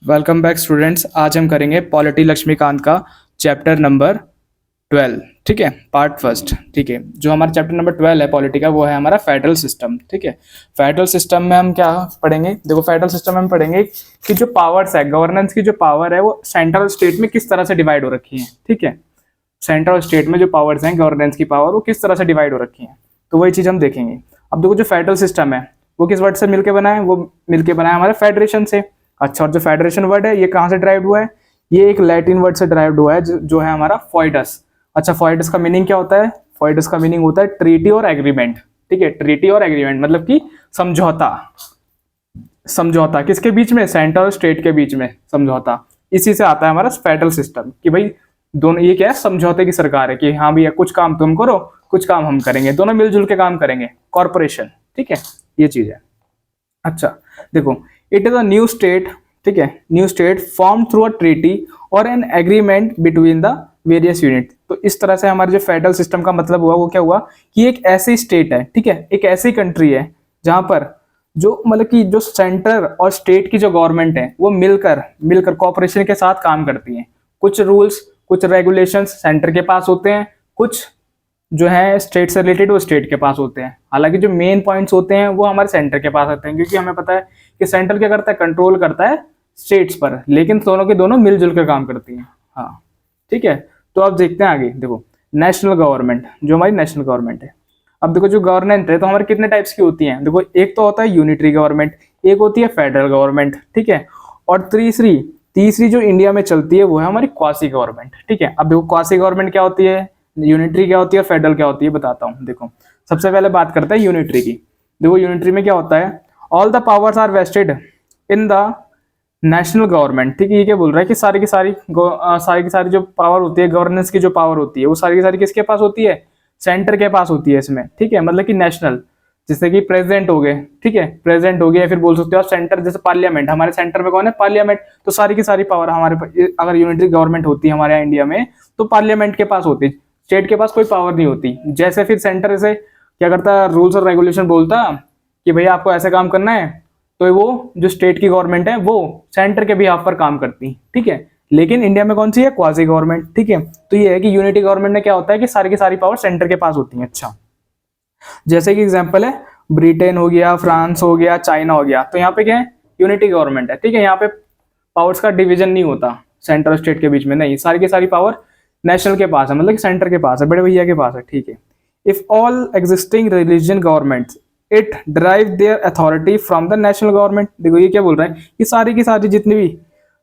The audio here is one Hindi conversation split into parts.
Welcome back students. आज हम करेंगे पॉलिटी लक्ष्मीकांत का चैप्टर नंबर 12। ठीक है, पार्ट फर्स्ट। ठीक है, जो हमारा चैप्टर नंबर 12 है पॉलिटी का, वो है हमारा फेडरल सिस्टम। ठीक है, फेडरल सिस्टम में हम क्या पढ़ेंगे? देखो, फेडरल सिस्टम में हम पढ़ेंगे कि जो पावर्स है, गवर्नेंस की जो पावर है, वो सेंट्रल स्टेट में किस तरह से डिवाइड हो रखी है। ठीक है, सेंट्रल स्टेट में जो पावर्स हैं, गवर्नेंस की पावर, वो किस तरह से डिवाइड हो रखी है, तो वही चीज हम देखेंगे। अब देखो, जो फेडरल सिस्टम है वो किस वर्ड से मिलकर बना है? वो मिलकर बना है हमारे फेडरेशन से। अच्छा, और जो फेडरेशन वर्ड है ये कहाँ से ड्राइव हुआ है? ये एक लैटिन वर्ड से ड्राइव हुआ है, जो है हमारा फोइडस। अच्छा, फोइडस का मीनिंग क्या होता है? फोइडस का मीनिंग होता है ट्रीटी और एग्रीमेंट। ठीक है, ट्रीटी और एग्रीमेंट मतलब कि समझौता। समझौता किसके बीच में? सेंटर और स्टेट के बीच में समझौता। इसी से आता है हमारा फेडरल सिस्टम कि भाई दोनों, ये क्या है, समझौते की सरकार है कि हाँ भैया कुछ काम तुम करो, कुछ काम हम करेंगे, दोनों मिलजुल के काम करेंगे, कॉर्पोरेशन। ठीक है, ये चीज है। अच्छा देखो, it is a new state. ठीक है, new state form through a treaty और an agreement between the various unit. तो इस तरह से हमारे जो फेडरल सिस्टम का मतलब हुआ वो क्या हुआ कि एक ऐसी स्टेट है, ठीक है, एक ऐसी कंट्री है जहां पर जो मतलब कि जो सेंटर और स्टेट की जो गवर्नमेंट है वो मिलकर मिलकर कॉपरेशन के साथ काम करती है। कुछ रूल्स, कुछ रेगुलेशंस सेंटर के पास होते हैं, कुछ जो है स्टेट से रिलेटेड वो स्टेट के पास होते हैं। हालांकि जो मेन पॉइंट्स होते हैं वो हमारे सेंटर के पास आते हैं, क्योंकि हमें पता है कि सेंटर क्या करता है, कंट्रोल करता है स्टेट्स पर, लेकिन दोनों के दोनों मिलजुल कर काम करती हैं। हाँ ठीक है, तो अब देखते हैं आगे। देखो, नेशनल गवर्नमेंट, जो हमारी नेशनल गवर्नमेंट है। अब देखो, जो गवर्नमेंट है तो हमारे कितने टाइप्स की होती हैं? देखो, एक तो होता है यूनिटरी गवर्नमेंट, एक होती है फेडरल गवर्नमेंट। ठीक है, और तीसरी तीसरी जो इंडिया में चलती है वो है हमारी क्वासी गवर्नमेंट। ठीक है, अब देखो क्वासी गवर्नमेंट क्या होती है, यूनिटरी क्या होती है और फेडरल क्या होती है, बताता हूँ। देखो, सबसे पहले बात करते हैं यूनिटरी की। देखो, यूनिटरी में क्या होता है, all the powers are vested in the national government. ठीक है, ये क्या बोल रहा है कि सारी की सारी जो पावर होती है, गवर्नेंस की जो पावर होती है, वो सारी की सारी किसके पास होती है? सेंटर के पास होती है इसमें। ठीक है, मतलब कि नेशनल, जैसे कि प्रेसिडेंट हो गए। ठीक है, प्रेसिडेंट हो गया, फिर बोल सकते हो आप सेंटर, जैसे पार्लियामेंट, हमारे सेंटर में कौन है? पार्लियामेंट। तो सारी की सारी पावर हमारे, अगर यूनिटरी गवर्नमेंट होती है हमारे यहाँ इंडिया में, तो पार्लियामेंट के पास होती है, स्टेट के पास कोई पावर नहीं होती। जैसे फिर सेंटर से क्या करता, रूल्स और रेगुलेशन बोलता कि भैया आपको ऐसे काम करना है, तो वो जो स्टेट की गवर्नमेंट है वो सेंटर के बिहाफ पर काम करती। ठीक है, लेकिन इंडिया में कौन सी है? Quasi government. ठीक है, तो ये है कि यूनिटी गवर्नमेंट में क्या होता है कि सारी की सारी पावर सेंटर के पास होती है। अच्छा, जैसे कि एग्जांपल है ब्रिटेन हो गया, फ्रांस हो गया, चाइना हो गया, तो यहाँ पे क्या है? यूनिटी गवर्नमेंट है। ठीक है, यहाँ पे पावर्स का डिवीजन नहीं होता सेंटर और स्टेट के बीच में, नहीं, सारी की सारी पावर नेशनल के पास है, मतलब कि सेंटर के पास है, बड़े भैया के पास है। ठीक है, if all existing religion governments it drive there authority from the national government. देखो, ये क्या बोल रहा है कि सारी की सारी जितनी भी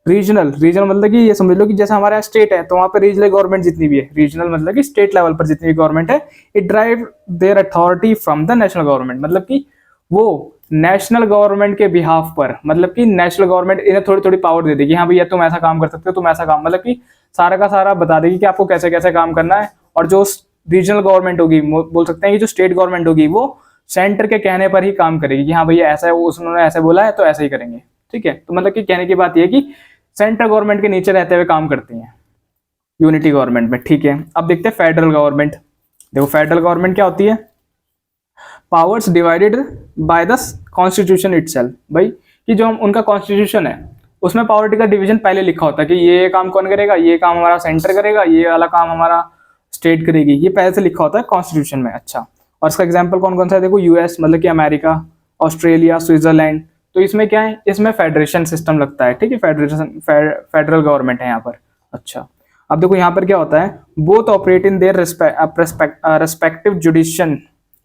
रीजनल रीजनल मतलब कि ये समझ लो कि जैसे हमारे यहाँ स्टेट है तो वहाँ पे रीजनल गवर्नमेंट जितनी भी है, रीजनल मतलब कि स्टेट लेवल पर जितनी भी गवर्नमेंट है, it drive there authority from the national government. मतलब कि वो नेशनल गवर्नमेंट के बिहाफ पर, मतलब कि नेशनल गवर्नमेंट इन्हें थोड़ी थोड़ी पावर दे देगी, हाँ भैया तुम ऐसा काम कर सकते हो, तुम ऐसा काम, मतलब कि सारा का सारा बता देगी कि आपको कैसे कैसे काम करना है। और जो रीजनल गवर्नमेंट होगी, बोल सकते हैं कि जो स्टेट गवर्नमेंट होगी, वो सेंटर के कहने पर ही काम करेगी कि हाँ भैया ऐसा है, वो उन्होंने ऐसे बोला है तो ऐसे ही करेंगे। ठीक है, तो मतलब कि कहने की बात यह है कि सेंट्रल गवर्नमेंट के नीचे रहते हुए काम करती हैं यूनिटी गवर्नमेंट में। ठीक है, अब देखते हैं फेडरल गवर्नमेंट। देखो, फेडरल गवर्नमेंट क्या होती है? Powers divided by the constitution itself. भाई, कि जो हम उनका कॉन्स्टिट्यूशन है उसमें पावर्टी का डिवीजन पहले लिखा होता है कि ये काम कौन करेगा, ये काम हमारा सेंटर करेगा, ये वाला काम हमारा स्टेट करेगी, ये पहले से लिखा होता है कॉन्स्टिट्यूशन में। अच्छा, और इसका एग्जाम्पल कौन कौन सा है? देखो, यूएस मतलब कि अमेरिका, ऑस्ट्रेलिया, स्विट्जरलैंड, तो इसमें क्या है? इसमें फेडरेशन सिस्टम लगता है। ठीक है, फेडरल गवर्नमेंट है यहाँ पर। अच्छा, अब देखो यहाँ पर क्या होता है, both operate in their respective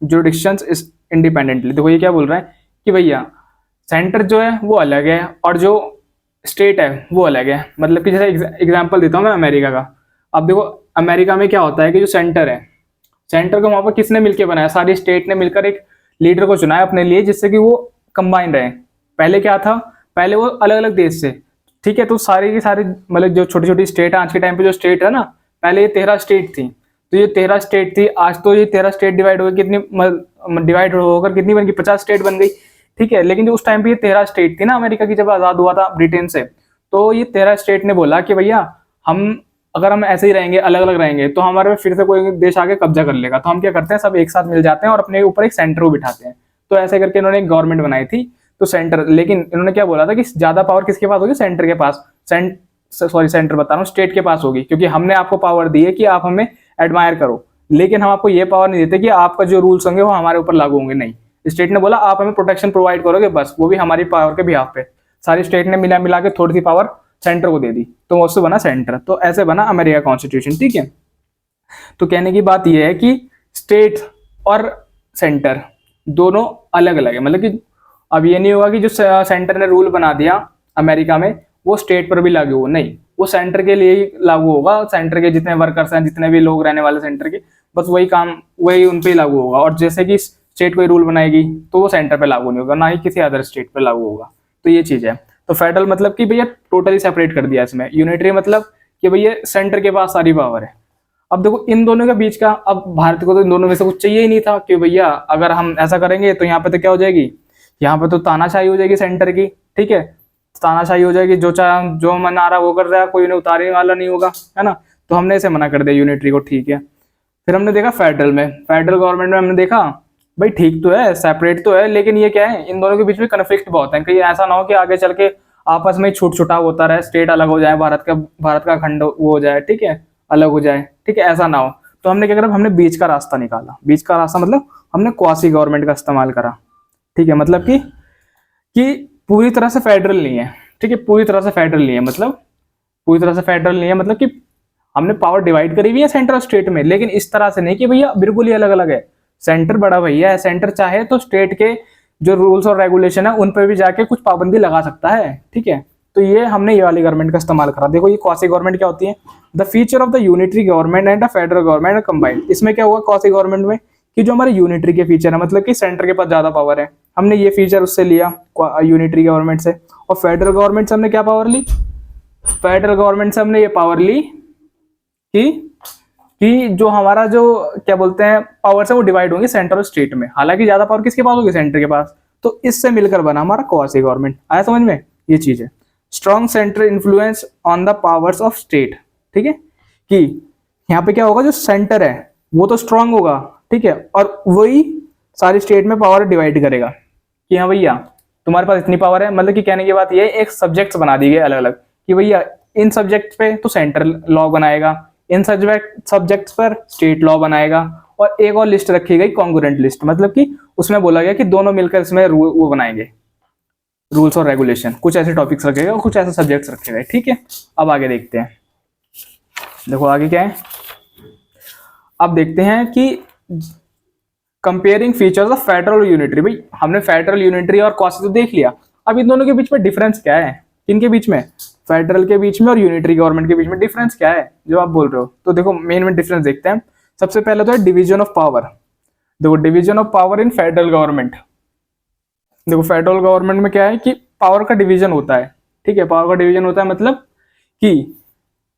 jurisdictions is independently. देखो, ये क्या बोल रहा है कि भैया सेंटर जो है वो अलग है और जो स्टेट है वो अलग है। मतलब कि जैसे एग्जांपल देता हूँ मैं अमेरिका का। अब देखो, अमेरिका में क्या होता है कि जो सेंटर है, सेंटर को वहां पर किसने मिलकर बनाया? सारी स्टेट ने मिलकर एक लीडर को चुना है अपने लिए, जिससे कि वो कंबाइन रहे। पहले क्या था, पहले वो अलग अलग देश से। ठीक है, तो सारी की सारी मतलब जो छोटी छोटी स्टेट है, आज के टाइम पे जो स्टेट है ना, पहले ये 13 स्टेट थी, तो ये 13 स्टेट थी, आज तो ये 13 स्टेट डिवाइड होकर डिवाइड होकर कितनी बन गई? 50 स्टेट बन गई। ठीक है, लेकिन जो उस टाइम पे ये 13 स्टेट थी ना, अमेरिका की जब आजाद हुआ था ब्रिटेन से, तो ये 13 स्टेट ने बोला कि भैया हम, अगर हम ऐसे ही रहेंगे, अलग अलग रहेंगे, तो हमारे में फिर से कोई देश आके कब्जा कर लेगा। तो हम क्या करते हैं, सब एक साथ मिल जाते हैं और अपने ऊपर एक सेंटर को बिठाते हैं। तो ऐसे करके इन्होंने एक गवर्नमेंट बनाई थी तो सेंटर, लेकिन इन्होंने क्या बोला था कि ज्यादा पावर किसके पास होगी, सेंटर के पास, सेंटर बता रहा हूँ, स्टेट के पास होगी, क्योंकि हमने आपको पावर दी है कि आप हमें एडमायर करो, लेकिन हम आपको ये पावर नहीं देते कि आपका जो रूल्स होंगे वो हमारे ऊपर लागू होंगे, नहीं। स्टेट ने बोला आप हमें प्रोटेक्शन प्रोवाइड करोगे बस, वो भी हमारी पावर के बिहाफ पे। सारी स्टेट ने मिला मिला के थोड़ी सी पावर सेंटर को दे दी, तो उससे बना सेंटर। तो ऐसे बना अमेरिका कॉन्स्टिट्यूशन, ठीक है। तो कहने की बात यह है कि स्टेट और सेंटर दोनों अलग अलग है, मतलब कि अब ये नहीं होगा कि जो सेंटर ने रूल बना दिया अमेरिका में वो स्टेट पर भी लागू हो, नहीं, वो सेंटर के लिए ही लागू होगा। सेंटर के जितने वर्कर्स हैं, जितने भी लोग रहने वाले सेंटर के, बस वही काम, वही उन पे ही लागू होगा। और जैसे कि स्टेट कोई रूल बनाएगी तो वो सेंटर पे लागू नहीं होगा, ना ही किसी अदर स्टेट पे लागू होगा। तो ये चीज है। तो फेडरल मतलब कि भैया टोटली सेपरेट कर दिया इसमें। यूनिटरी मतलब कि भैया सेंटर के पास सारी पावर है। अब देखो इन दोनों के बीच का, अब भारत को तो इन दोनों में से कुछ चाहिए ही नहीं था कि भैया अगर हम ऐसा करेंगे तो यहाँ पे तो क्या हो जाएगी, यहाँ पे तो तानाशाही हो जाएगी सेंटर की, ठीक है, तानाशाही हो जाएगी, जो मन आ रहा वो कर रहा है, कोई उन्हें उतारने वाला नहीं होगा, है ना। तो हमने इसे मना कर दिया यूनिटरी को, ठीक है। फिर हमने देखा फेडरल में, फेडरल गवर्नमेंट में हमने देखा भाई ठीक तो है, सेपरेट तो है, लेकिन ये क्या है, इन दोनों के बीच में कन्फ्लिक्ट बहुत है। कहीं ऐसा ना हो कि आगे चल के आपस में छूट छुटाव होता रहे, स्टेट अलग हो जाए, भारत का खंड वो हो जाए, ठीक है, अलग हो जाए, ठीक है, ऐसा ना हो। तो हमने क्या करा, हमने बीच का रास्ता निकाला। बीच का रास्ता मतलब हमने क्वासी गवर्नमेंट का इस्तेमाल करा, ठीक है, मतलब कि पूरी तरह से फेडरल नहीं है, ठीक है, पूरी तरह से फेडरल नहीं है, मतलब पूरी तरह से फेडरल नहीं है, मतलब कि हमने पावर डिवाइड करी हुई है सेंटर और स्टेट में, लेकिन इस तरह से नहीं कि भैया बिल्कुल ही अलग अलग है। सेंटर बड़ा भैया है, सेंटर चाहे तो स्टेट के जो रूल्स और रेगुलेशन है उन पर भी जाके कुछ पाबंदी लगा सकता है, ठीक है। तो ये हमने ये वाली गवर्नमेंट का इस्तेमाल करा। देखो ये क्वासी गवर्नमेंट क्या होती है, the feature of the unitary government and the federal government combined. इसमें क्या हुआ क्वासी गवर्नमेंट में कि जो हमारे यूनिटरी के फीचर है, मतलब कि सेंटर के पास ज्यादा पावर है, हमने ये फीचर उससे लिया यूनिटरी गवर्नमेंट से। और फेडरल गवर्नमेंट से हमने क्या पावर ली, फेडरल गवर्नमेंट से हमने ये पावर ली कि जो हमारा जो क्या बोलते हैं पावर्स है वो डिवाइड होंगे सेंटर और स्टेट में। हालांकि ज्यादा पावर किसके पास होगी, सेंटर के पास। तो इससे मिलकर बना हमारा क्वासी गवर्नमेंट। आया समझ में, ये चीज है। Strong centre influence on the powers of state, ठीक है, कि यहाँ पे क्या होगा, जो सेंटर है वो तो स्ट्रांग होगा, ठीक है, और वही सारी स्टेट में पावर डिवाइड करेगा कि हाँ भैया तुम्हारे पास इतनी पावर है। मतलब कि कहने की बात ये है, एक सब्जेक्ट्स बना दी गए अलग अलग कि भैया इन सब्जेक्ट पे तो सेंट्रल लॉ बनाएगा, इन सब्जेक्ट्स पर स्टेट लॉ बनाएगा। और एक और लिस्ट रखी गई कॉन्ग्रुएंट लिस्ट, मतलब कि उसमें बोला गया कि दोनों मिलकर इसमें वो बनाएंगे रूल्स और रेगुलेशन। कुछ ऐसे टॉपिक्स रखे गए और कुछ ऐसे सब्जेक्ट्स रखे गए, ठीक है। अब आगे देखते हैं, देखो आगे क्या है। अब देखते हैं कि कंपेयरिंग फीचर्स ऑफ फेडरल और यूनिटरी। भाई हमने फेडरल, यूनिटरी और क्वासी तो देख लिया, अब इन दोनों के बीच में डिफरेंस क्या है, किनके बीच में, फेडरल के बीच में और यूनिटरी गवर्नमेंट के बीच में डिफरेंस क्या है जो आप बोल रहे हो। तो देखो मेन डिफरेंस देखते हैं। सबसे पहले तो है डिवीजन ऑफ पावर। देखो division of power in federal government, देखो फेडरल गवर्नमेंट में क्या है कि पावर का डिवीजन होता है, ठीक है, पावर का डिवीजन होता है, मतलब कि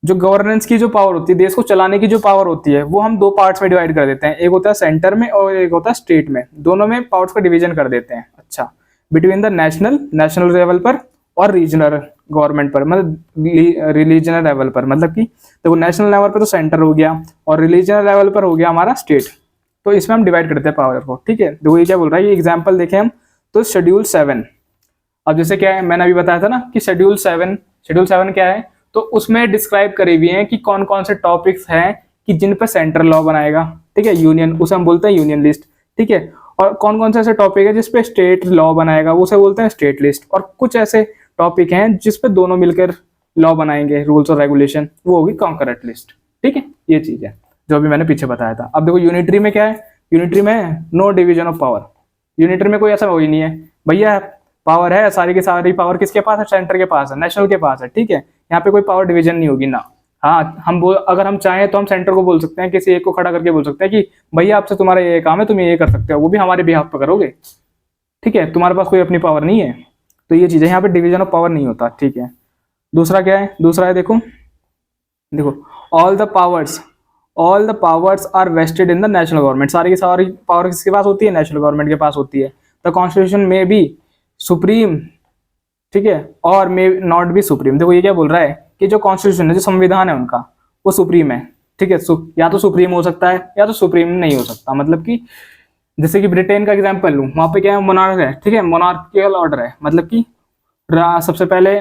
जो गवर्नेंस की जो पावर होती है, देश को चलाने की जो पावर होती है, वो हम दो पार्ट्स में डिवाइड कर देते हैं। एक होता है सेंटर में और एक होता है स्टेट में, दोनों में पावर्स का डिवीजन कर देते हैं। अच्छा, बिटवीन द नेशनल लेवल पर और रीजनल गवर्नमेंट पर, मतलब रिलीजनल लेवल पर, मतलब कि देखो नेशनल लेवल पर तो सेंटर हो गया और रिलीजनल लेवल पर हो गया हमारा स्टेट। तो इसमें हम डिवाइड करते हैं पावर को, ठीक है। देखो ये क्या बोल रहा है, ये एग्जाम्पल देखें हम तो शेड्यूल 7। अब जैसे क्या है, मैंने अभी बताया था ना कि शेड्यूल 7 क्या है, तो उसमें डिस्क्राइब करी हुई है कि कौन कौन से टॉपिक्स हैं कि जिन पर सेंट्रल लॉ बनाएगा, ठीक है, यूनियन, उसे हम बोलते हैं यूनियन लिस्ट, ठीक है। और कौन कौन से ऐसे टॉपिक है जिसपे स्टेट लॉ बनाएगा, उसे बोलते हैं स्टेट लिस्ट। और कुछ ऐसे टॉपिक हैं जिसपे दोनों मिलकर लॉ बनाएंगे, रूल्स और रेगुलेशन, वो होगी कॉन्करेंट लिस्ट, ठीक है। ये चीज है जो अभी मैंने पीछे बताया था। अब देखो यूनिटरी में क्या है, यूनिटरी में no division of power. Unitary में कोई ऐसा हो ही नहीं है भैया, पावर है सारी की सारी पावर किसके पास है, सेंटर के पास है, नेशनल के पास है, ठीक है। यहाँ पे कोई पावर डिवीजन नहीं होगी ना। हाँ अगर हम चाहें तो हम सेंटर को बोल सकते हैं, किसी एक को खड़ा करके बोल सकते हैं कि भैया आपसे तुम्हारा ये काम है, तुम ये कर सकते हो, वो भी हमारे बिहाफ पे करोगे, ठीक है, तुम्हारे पास कोई अपनी पावर नहीं है। तो ये चीज है, यहाँ पे डिवीजन ऑफ पावर नहीं होता, ठीक है। दूसरा क्या है, दूसरा है देखो all the powers are vested in the national government. सारी की सारी पावर किसके पास होती है, नेशनल गवर्नमेंट के पास होती है। द कॉन्स्टिट्यूशन में भी सुप्रीम, ठीक है, और मे नॉट बी सुप्रीम। देखो ये क्या बोल रहा है कि जो कॉन्स्टिट्यूशन है, जो संविधान है उनका, वो सुप्रीम है, ठीक है। या तो सुप्रीम हो सकता है या तो सुप्रीम नहीं हो सकता। मतलब कि जैसे कि ब्रिटेन का एग्जाम्पल लूँ, वहाँ पे क्या है, मोनार्क है, ठीक है, मोनार्कियल ऑर्डर है, मतलब कि सबसे पहले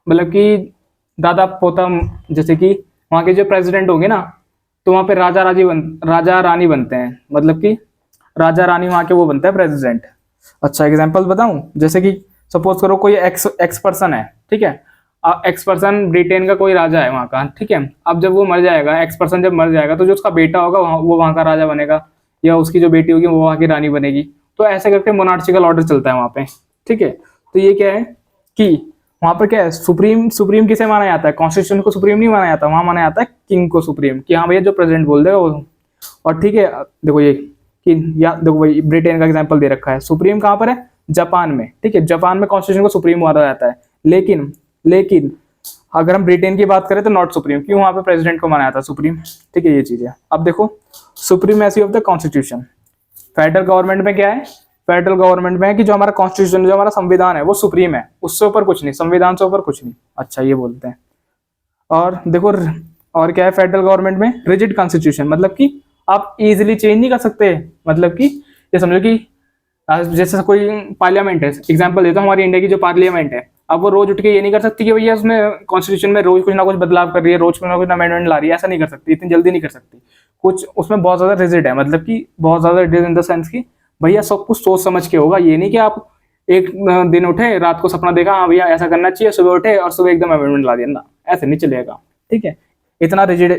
मतलब कि दादा पोता, जैसे कि वहाँ के जो प्रेसिडेंट होंगे ना, तो वहाँ पे राजा रानी बनते हैं, मतलब कि राजा रानी वहाँ के वो बनते हैं प्रेसिडेंट। अच्छा एग्जाम्पल बताऊं, जैसे कि सपोज करो कोई एक्स एक्स पर्सन है, ठीक है, एक्स पर्सन ब्रिटेन का कोई राजा है वहाँ का, ठीक है। अब जब वो मर जाएगा, एक्स पर्सन जब मर जाएगा, तो जो उसका बेटा होगा वो वहाँ का राजा बनेगा, या उसकी जो बेटी होगी वो वहाँ की रानी बनेगी। तो ऐसे करके मोनार्चिकल ऑर्डर चलता है वहाँ पे, ठीक है। तो ये क्या है कि वहाँ पर क्या है, सुप्रीम सुप्रीम किसे माना जाता है, कॉन्स्टिट्यूशन को सुप्रीम नहीं माना जाता, वहाँ माना जाता है किंग को सुप्रीम, कि हाँ भैया जो प्रेसिडेंट बोल देगा वो। और ठीक है, देखो ये कि या देखो भाई ब्रिटेन का एग्जांपल दे रखा है, सुप्रीम कहाँ पर है, जापान में, ठीक है, जापान में कॉन्स्टिट्यूशन को सुप्रीम माना जाता है। लेकिन लेकिन अगर हम ब्रिटेन की बात करें तो नॉट सुप्रीम, क्यों, वहाँ पे प्रेसिडेंट को माना जाता है सुप्रीम, ठीक है, ये चीज है। अब देखो supremacy of the constitution, federal government में क्या है, फेडरल गवर्नमेंट में है कि जो हमारा कॉन्स्टिट्यूशन, जो हमारा संविधान है वो सुप्रीम है, उससे ऊपर कुछ नहीं, संविधान से ऊपर कुछ नहीं। अच्छा ये बोलते हैं। और देखो और क्या है फेडरल गवर्नमेंट में, रिजिड कॉन्स्टिट्यूशन, मतलब कि आप इजीली चेंज नहीं कर सकते, मतलब कि ये समझो कि जैसे कोई पार्लियामेंट है, एग्जांपल देता हूँ, हमारी इंडिया की जो पार्लियामेंट है, अब वो रोज उठ के ये नहीं कर सकती कि भैया उसमें कॉन्स्टिट्यूशन में रोज कुछ ना कुछ बदलाव कर रही है, रोज कुछ ना कुछ अमेंडमेंट ला रही है, ऐसा नहीं कर सकती, इतनी जल्दी नहीं कर सकती। कुछ उसमें बहुत ज्यादा रिजिड है, मतलब कि बहुत ज्यादा रिजिड इन द सेंस की भैया सब कुछ सोच समझ के होगा, ये नहीं कि आप एक दिन उठे, रात को सपना देखा, हाँ भैया ऐसा करना चाहिए, सुबह उठे और सुबह एकदम अमेंडमेंट ला दिया ना, ऐसे नहीं चलेगा, ठीक है। इतना रिजिड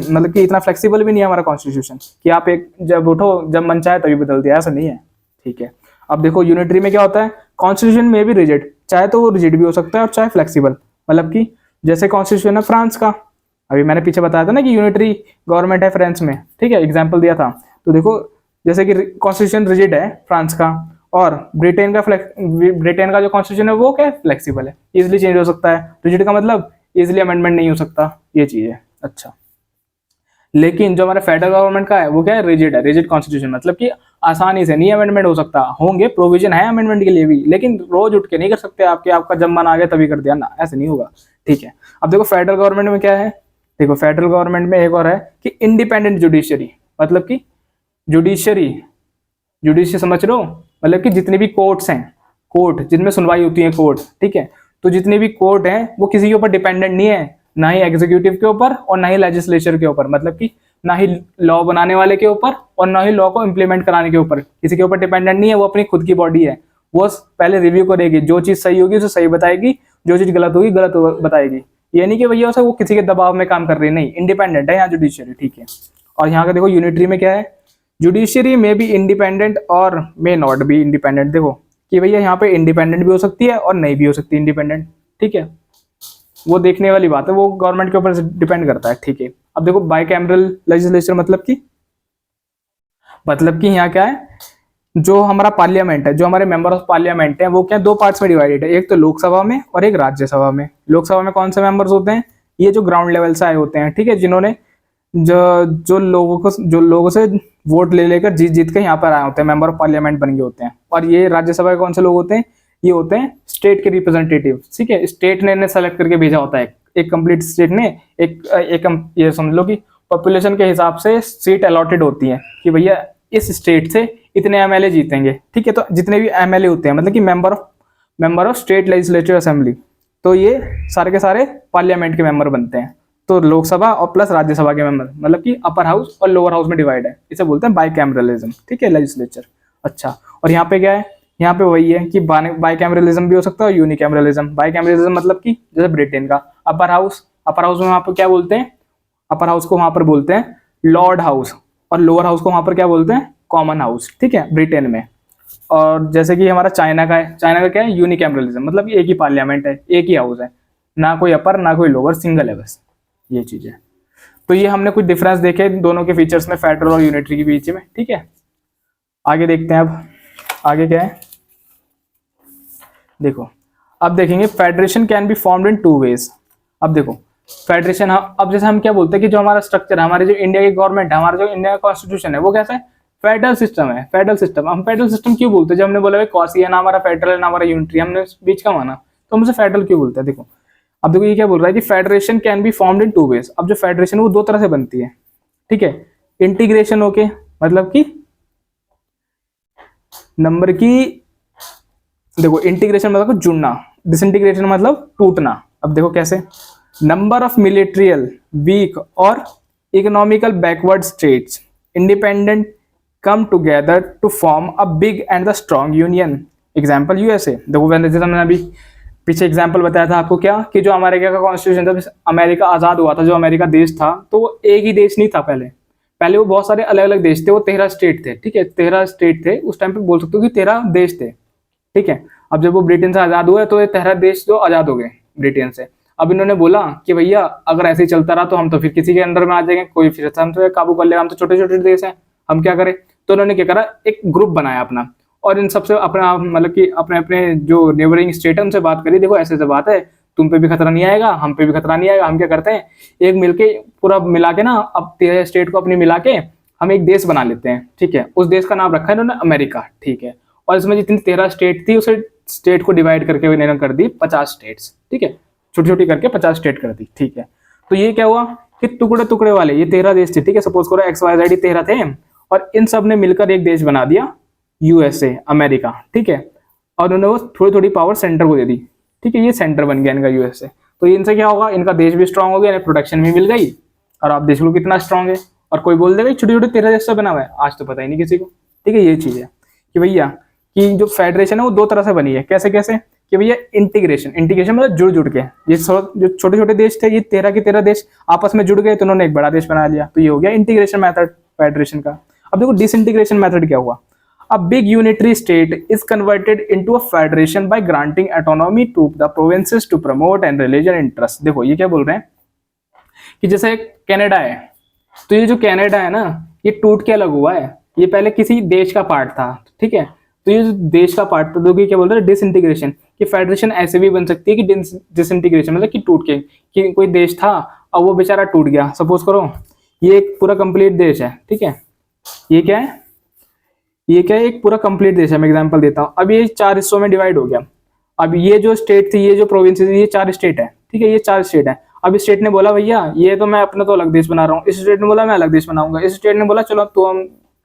मतलब कि इतना फ्लेक्सिबल भी नहीं है हमारा कॉन्स्टिट्यूशन कि आप एक जब उठो जब मन चाहे तभी बदल दिया, ऐसा नहीं है, ठीक है। अब देखो यूनिटरी में क्या होता है, कॉन्स्टिट्यूशन में भी रिजिड, चाहे तो वो रिजिड भी हो सकता है और चाहे फ्लेक्सिबल, मतलब कि जैसे कॉन्स्टिट्यूशन है फ्रांस का, अभी मैंने पीछे बताया था ना कि यूनिटरी गवर्नमेंट है फ्रांस में, ठीक है, एग्जाम्पल दिया था। तो देखो जैसे कि कॉन्स्टिट्यूशन रिजिड है फ्रांस का, और ब्रिटेन का जो कॉन्स्टिट्यूशन है वो क्या है, फ्लेक्सिबल है, इजिली चेंज हो सकता है। रिजिड का मतलब इजिली अमेंडमेंट नहीं हो सकता, ये चीज है। अच्छा लेकिन जो हमारा फेडरल गवर्नमेंट का है वो क्या है, रिजिड है, रिजिड कॉन्स्टिट्यूशन, मतलब कि आसानी से नहीं अमेंडमेंट हो सकता, होंगे प्रोविजन है अमेंडमेंट के लिए भी, लेकिन रोज उठ के नहीं कर सकते, आपका जब मन आ गया तभी कर दिया ना, ऐसे नहीं होगा, ठीक है। अब देखो फेडरल गवर्नमेंट में क्या है, देखो फेडरल गवर्नमेंट में एक और है कि इंडिपेंडेंट जुडिशरी, मतलब कि जुडिशरी, जुडिशरी समझ रहे हो, मतलब कि जितनी भी कोर्ट्स हैं, कोर्ट जिनमें सुनवाई होती है कोर्ट, ठीक है, तो जितनी भी कोर्ट है वो किसी के ऊपर डिपेंडेंट नहीं है, ना ही एग्जीक्यूटिव के ऊपर और ना ही लेजिस्लेचर के ऊपर, मतलब कि ना ही लॉ बनाने वाले के ऊपर और ना ही लॉ को इम्प्लीमेंट कराने के ऊपर, किसी के ऊपर डिपेंडेंट नहीं है, वो अपनी खुद की बॉडी है, वो पहले रिव्यू करेगी, जो चीज सही होगी उसे सही बताएगी, जो चीज गलत होगी गलत बताएगी, ये नहीं कि भैया उसे वो किसी के दबाव में काम कर रही है, नहीं, इंडिपेंडेंट है यहाँ जुडिशियरी, ठीक है। और यहाँ का देखो यूनिटरी में क्या है, जुडिशियरी में भी इंडिपेंडेंट और मे नॉट बी इंडिपेंडेंट, देखो कि भैया यहाँ पे इंडिपेंडेंट भी हो सकती है और नहीं भी हो सकती इंडिपेंडेंट, ठीक है, वो देखने वाली बात है, वो गवर्नमेंट के ऊपर डिपेंड करता है, ठीक है। अब देखो बाइकैमरल लेजिस्लेचर, मतलब कि यहाँ क्या है, जो हमारा पार्लियामेंट है, जो हमारे मेंबर ऑफ पार्लियामेंट है वो क्या दो पार्ट्स में डिवाइडेड है, एक तो लोकसभा में और एक राज्यसभा में। लोकसभा में कौन से मेंबर्स होते हैं, ये जो ग्राउंड लेवल से आए होते हैं, ठीक है, जिन्होंने जो लोगों से वोट ले लेकर जीत जीत के यहाँ पर आए होते हैं, मेंबर ऑफ पार्लियामेंट बन गए होते हैं। और ये राज्यसभा के कौन से लोग होते हैं, ये होते हैं स्टेट के रिप्रेजेंटेटिव, ठीक है, स्टेट ने सेलेक्ट करके भेजा होता है, एक कंप्लीट स्टेट ने ये समझ लो कि पॉपुलेशन के हिसाब से सीट अलॉटेड होती है कि भैया इस स्टेट से इतने एमएलए जीतेंगे, ठीक है। तो जितने भी एमएलए होते हैं, मतलब कि member of state legislative assembly, तो ये सारे के सारे पार्लियामेंट के मेंबर बनते हैं। तो लोकसभा और प्लस राज्यसभा के मेंबर, मतलब कि अपर हाउस और लोअर हाउस में डिवाइड है, इसे बोलते हैं बाइकैमरलिज्म, ठीक है, लेजिस्लेचर। अच्छा और यहाँ पे क्या है, यहाँ पे वही है कि बाइकैमरलिज्म भी हो सकता है और यूनिकैमरलिज्म। बाइकैमरलिज्म मतलब कि जैसे ब्रिटेन का अपर हाउस में वहां पर क्या बोलते हैं, अपर हाउस को वहां पर बोलते हैं लॉर्ड हाउस, और लोअर हाउस को वहां पर क्या बोलते हैं, कॉमन हाउस, ठीक है, ब्रिटेन में। और जैसे कि हमारा चाइना का है, चाइना का क्या है, यूनिकैमरलिज्म, मतलब एक ही पार्लियामेंट है, एक ही हाउस है, ना कोई अपर ना कोई लोअर, सिंगल है बस, ये चीज है। तो ये हमने कुछ डिफरेंस देखे दोनों के फीचर्स में, फेडरल और यूनिटरी के बीच में, ठीक है। आगे देखते हैं, अब आगे क्या है, देखो अब देखेंगे federation can be formed in two ways. अब देखो फेडरेशन, अब जैसे हम क्या बोलते हैं कि जो हमारा स्ट्रक्चर है, हमारे जो इंडिया की गवर्नमेंट है, हमारा जो इंडिया का कॉन्स्टिट्यूशन है वो कैसा है, फेडरल सिस्टम है, फेडरल सिस्टम। हम फेडरल सिस्टम क्यों बोलते हैं, जब हमने बोला कॉसी है ना हमारा फेडरल है ना हमारा यूनिटरी, हमने बीच का माना, तो हमसे फेडरल क्यों बोलते हैं। देखो अब देखो ये क्या बोल रहा है कि federation can be formed in two ways. अब जो फेडरेशन है वो दो तरह से बनती है, ठीक है, इंटीग्रेशन होके, मतलब कि नंबर की, देखो इंटीग्रेशन मतलब जुड़ना, डिसइंटीग्रेशन मतलब टूटना। अब देखो कैसे, नंबर ऑफ मिलिट्रियल वीक और economical backward states independent come together to form a big and the strong union। Example USA. देखो जैसे मैंने अभी पीछे एग्जाम्पल बताया था आपको, क्या कि जो अमेरिका का कॉन्स्टिट्यूशन था, अमेरिका आजाद हुआ था, जो अमेरिका देश था, तो वो एक ही देश नहीं था। पहले वो बहुत सारे अलग अलग देश थे, वो 13 स्टेट थे। ठीक है, 13 स्टेट थे उस टाइम पे, बोल सकते हो कि 13 देश थे। ठीक है, अब जब वो ब्रिटेन से आजाद हुए तो ये 13 देश जो आजाद हो गए ब्रिटेन से। अब इन्होंने बोला कि भैया अगर ऐसे ही चलता रहा तो हम तो फिर किसी के अंडर में आ जाएंगे, कोई फिर हम तो काबू कर लेगा, हम तो छोटे छोटे देश हैं, हम क्या करें। तो उन्होंने क्या करा, एक ग्रुप बनाया अपना, और इन सबसे अपना मतलब कि अपने अपने जो नेबरिंग स्टेट है उनसे बात करी, देखो ऐसे ऐसे बात है, तुम पे भी खतरा नहीं आएगा, हम पे भी खतरा नहीं आएगा। हम क्या करते हैं, एक मिलके पूरा मिला के ना, अब 13 स्टेट को अपनी मिला के हम एक देश बना लेते हैं। ठीक है, उस देश का नाम रखा है इन्होंने अमेरिका। ठीक है, और इसमें जितनी 13 स्टेट थी, उसे स्टेट को डिवाइड करके इन्होंने कर दी 50 स्टेट्स। ठीक है, छोटी छोटी करके 50 स्टेट कर दी। ठीक है, तो ये क्या हुआ कि टुकड़े टुकड़े वाले ये 13 देश थे। ठीक है, सपोज करो XYZ 13 थे, और इन सब ने मिलकर एक देश बना दिया यूएसए, अमेरिका। ठीक है, और उन्होंने वो थोड़ी थोड़ी पावर सेंटर को दे दी। ठीक है, ये सेंटर बन गया इनका यूएसए। तो इनसे क्या होगा, इनका देश भी स्ट्रांग हो गया, प्रोटेक्शन भी मिल गई, और आप देख लो कितना स्ट्रांग है। और कोई बोल देगा छोटे छोटे 13 देश से बना हुआ है, आज तो पता ही नहीं किसी को। ठीक है, ये चीज है कि भैया कि जो फेडरेशन है वो दो तरह से बनी है। कैसे कैसे कि भैया इंटीग्रेशन, इंटीग्रेशन मतलब जुड़ जुड़ के, ये जो छोटे छोटे देश थे, ये 13 के 13 देश आपस में जुड़ गए तो उन्होंने एक बड़ा देश बना लिया। तो ये हो गया इंटीग्रेशन मेथड फेडरेशन का। अब देखो डिसइंटीग्रेशन मेथड क्या हुआ, a big unitary state is converted into a federation by granting autonomy to the provinces to promote and religion interests। देखो ये क्या बोल रहे हैं कि जैसे कनाडा है, तो ये जो कनाडा है ना, ये टूट के अलग हुआ है, ये पहले किसी देश का पार्ट था। ठीक है, तो ये जो देश का पार्ट था, तो क्या बोल रहे हैं डिसइंटीग्रेशन, कि फेडरेशन ऐसे भी बन सकती है कि डिसइंटीग्रेशन मतलब कि टूट के, कि कोई देश था अब वो बेचारा टूट गया। सपोज करो ये एक पूरा कंप्लीट देश है। ठीक है, ये क्या है, ये क्या है, एक पूरा कंप्लीट देश है। मैं एग्जांपल देता हूँ, अब ये 4 हिस्सों में डिवाइड हो गया। अब ये जो स्टेट थी, ये जो प्रोविंस थी, ये 4 स्टेट है। ठीक है, ये 4 स्टेट है। अब इस स्टेट ने बोला भैया ये तो मैं अपना तो अलग देश बना रहा हूँ, इस स्टेट ने बोला मैं अलग देश बनाऊंगा, इस स्टेट ने बोला चलो तो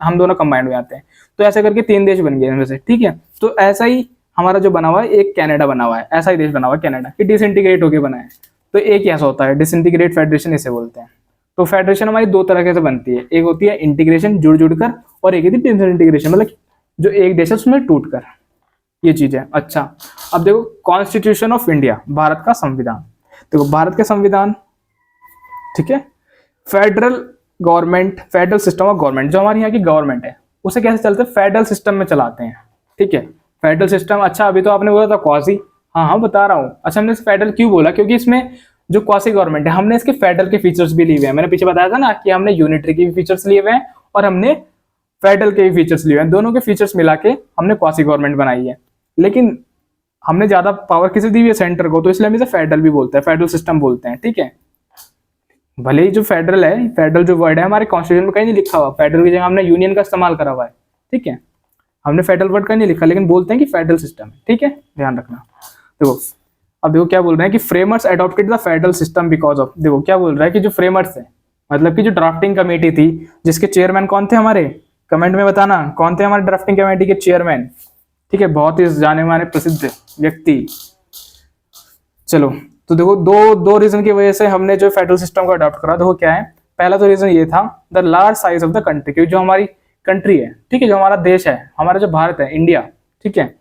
हम दोनों कंबाइंड हो जाते हैं। तो ऐसे करके 3 देश बन गए इनमें से। ठीक है, तो ऐसा ही हमारा जो बना हुआ है, एक कनाडा बना हुआ है, ऐसा ही देश बना हुआ है कनाडा, कि डिसइंटीग्रेट होकर बना है। तो एक ऐसा होता है डिसइंटीग्रेट फेडरेशन इसे बोलते हैं। तो फेडरेशन हमारी दो तरह से बनती है, एक होती है इंटीग्रेशन जुड़ जुड़ कर, और एक होती है डिसइंटीग्रेशन मतलब जो एक देश है उसमें टूट कर, ये चीज है। अच्छा, अब देखो कॉन्स्टिट्यूशन ऑफ इंडिया, भारत का संविधान। देखो भारत के संविधान, ठीक है, federal government, federal system of government, जो हमारे यहाँ की गवर्नमेंट है उसे कैसे चलते हैं, फेडरल सिस्टम में चलाते हैं। ठीक है, फेडरल सिस्टम। अच्छा अभी तो आपने बोला था क्वासी, हाँ बता रहा हूँ। अच्छा हमने फेडरल क्यों बोला, क्योंकि इसमें जो क्वासी गवर्नमेंट है, हमने इसके फेडरल के फीचर्स भी लिए हुए हैं। मैंने पीछे बताया था ना कि हमने यूनिटरी के भी फीचर्स लिए हुए हैं और हमने फेडरल के भी फीचर्स लिए हुए हैं। दोनों के फीचर्स मिला के हमने क्वासी गवर्नमेंट बनाई है। लेकिन हमने ज्यादा पावर किसे दी हुई है, सेंटर को, तो इसलिए हम इसे फेडरल भी बोलते हैं, फेडरल सिस्टम बोलते हैं। ठीक है, भले ही जो फेडरल है, फेडरल जो वर्ड है हमारे कॉन्स्टिट्यूशन में कहीं नहीं लिखा हुआ, फेडरल की जगह हमने यूनियन का इस्तेमाल करा हुआ है। ठीक है, हमने फेडरल वर्ड कहीं नहीं लिखा, लेकिन बोलते हैं कि फेडरल सिस्टम है। ठीक है, ध्यान रखना। देखो अब देखो क्या बोल रहे हैं कि framers adopted the federal system because of, देखो क्या बोल रहा है कि जो फ्रेमर्स है मतलब कि जो ड्राफ्टिंग कमेटी थी, जिसके चेयरमैन कौन थे हमारे, कमेंट में बताना कौन थे हमारे ड्राफ्टिंग कमेटी के चेयरमैन। ठीक है, बहुत ही जाने माने प्रसिद्ध व्यक्ति। चलो तो देखो दो रीजन की वजह से हमने जो फेडरल सिस्टम को अडॉप्ट करा, देखो क्या है। पहला तो रीजन ये था the large size of the country, क्योंकि जो हमारी कंट्री है, ठीक है, जो हमारा देश है, हमारा जो भारत है, इंडिया, ठीक है,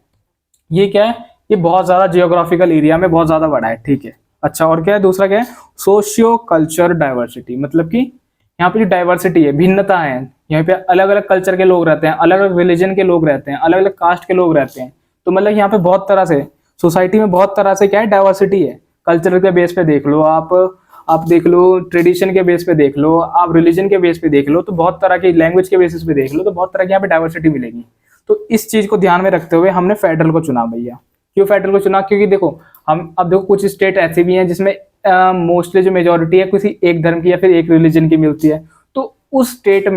ये क्या है, ये बहुत ज्यादा जियोग्राफिकल एरिया में बहुत ज्यादा बड़ा है। ठीक है, अच्छा और क्या है, दूसरा क्या है, सोशियो कल्चर डाइवर्सिटी, मतलब कि यहाँ पे जो डाइवर्सिटी है, भिन्नता है, यहाँ पे अलग अलग कल्चर के लोग रहते हैं, अलग अलग रिलीजन के लोग रहते हैं, अलग अलग कास्ट के लोग रहते हैं। तो मतलब यहाँ पे बहुत तरह से सोसाइटी में बहुत तरह से क्या है, डाइवर्सिटी है। कल्चर के बेस पे देख लो आप देख लो, ट्रेडिशन के बेस पे देख लो, आप रिलीजन के बेस पे देख लो, तो बहुत तरह की, लैंग्वेज के बेसिस पे देख लो, तो बहुत तरह की यहाँ पे डाइवर्सिटी मिलेगी। तो इस चीज को ध्यान में रखते हुए हमने फेडरल को चुना भैया। क्यों फेडरल को चुना, क्योंकि देखो हम अब देखो कुछ स्टेट ऐसे भी हैं जिसमें मोस्टली जो मेजोरिटी है किसी एक धर्म की या फिर एक रिलीजन की मिलती है। तो उस स्टेट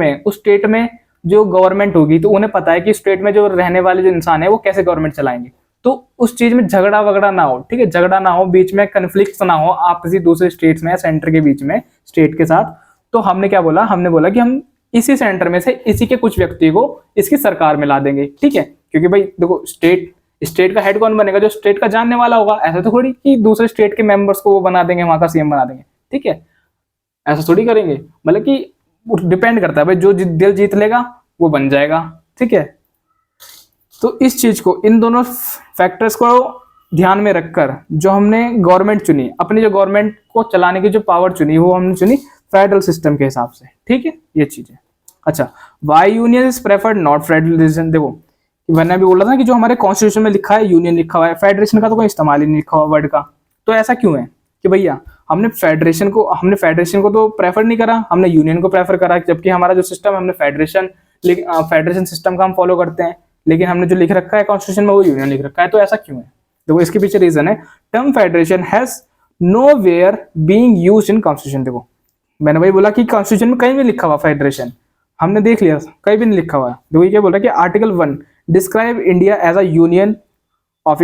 में जो गवर्नमेंट होगी, तो उन्हें पता है कि स्टेट में जो रहने वाले जो इंसान है वो कैसे गवर्नमेंट चलाएंगे। तो उस चीज में झगड़ा वगड़ा ना हो, ठीक है, झगड़ा ना हो, बीच में कन्फ्लिक्ट ना हो आपसी दूसरे स्टेट्स में या सेंटर के बीच में, स्टेट के साथ। तो हमने क्या बोला, हमने बोला कि हम इसी सेंटर में से इसी के कुछ व्यक्ति को इसकी सरकार में ला देंगे। ठीक है, क्योंकि भाई देखो स्टेट का हेड कौन बनेगा, जो स्टेट का जानने वाला होगा। ऐसा तो थोड़ी कि दूसरे स्टेट के मेंबर्स को वो बना देंगे, वहां का सीएम बना देंगे, ठीक है, ऐसा थोड़ी करेंगे। मतलब कि डिपेंड करता है भाई, जो दिल जीत लेगा वो बन जाएगा, ठीक है। तो इस चीज को, इन दोनों फैक्टर्स को ध्यान में रखकर जो हमने गवर्नमेंट चुनी, अपनी जो गवर्नमेंट को चलाने की जो पावर चुनी, वो हमने चुनी फेडरल सिस्टम के हिसाब से, ठीक है, ये चीज है। अच्छा, why union is preferred not federalism. देखो मैंने अभी बोला था कि जो हमारे कॉन्स्टिट्यूशन में लिखा है यूनियन लिखा हुआ है, फेडरेशन का तो कोई इस्तेमाल ही नहीं लिखा हुआ वर्ड का। तो ऐसा क्यों है कि भैया हमने फेडरेशन को तो प्रेफर नहीं करा, हमने यूनियन को प्रेफर करा, जबकि हमारा जो सिस्टम है हमने फेडरेशन सिस्टम का हम फॉलो करते हैं, लेकिन हमने जो लिख रखा है कॉन्स्टिट्यूशन में वो यूनियन लिख रखा है। तो ऐसा क्यों है? देखो इसके पीछे रीजन है, term federation has nowhere being used in constitution. देखो मैंने वही बोला कि कॉन्स्टिट्यूशन में कहीं भी लिखा हुआ फेडरेशन, हमने देख लिया कहीं भी नहीं लिखा हुआ है। देखो ये क्या बोल रहा है कि article 1 describe India as a union of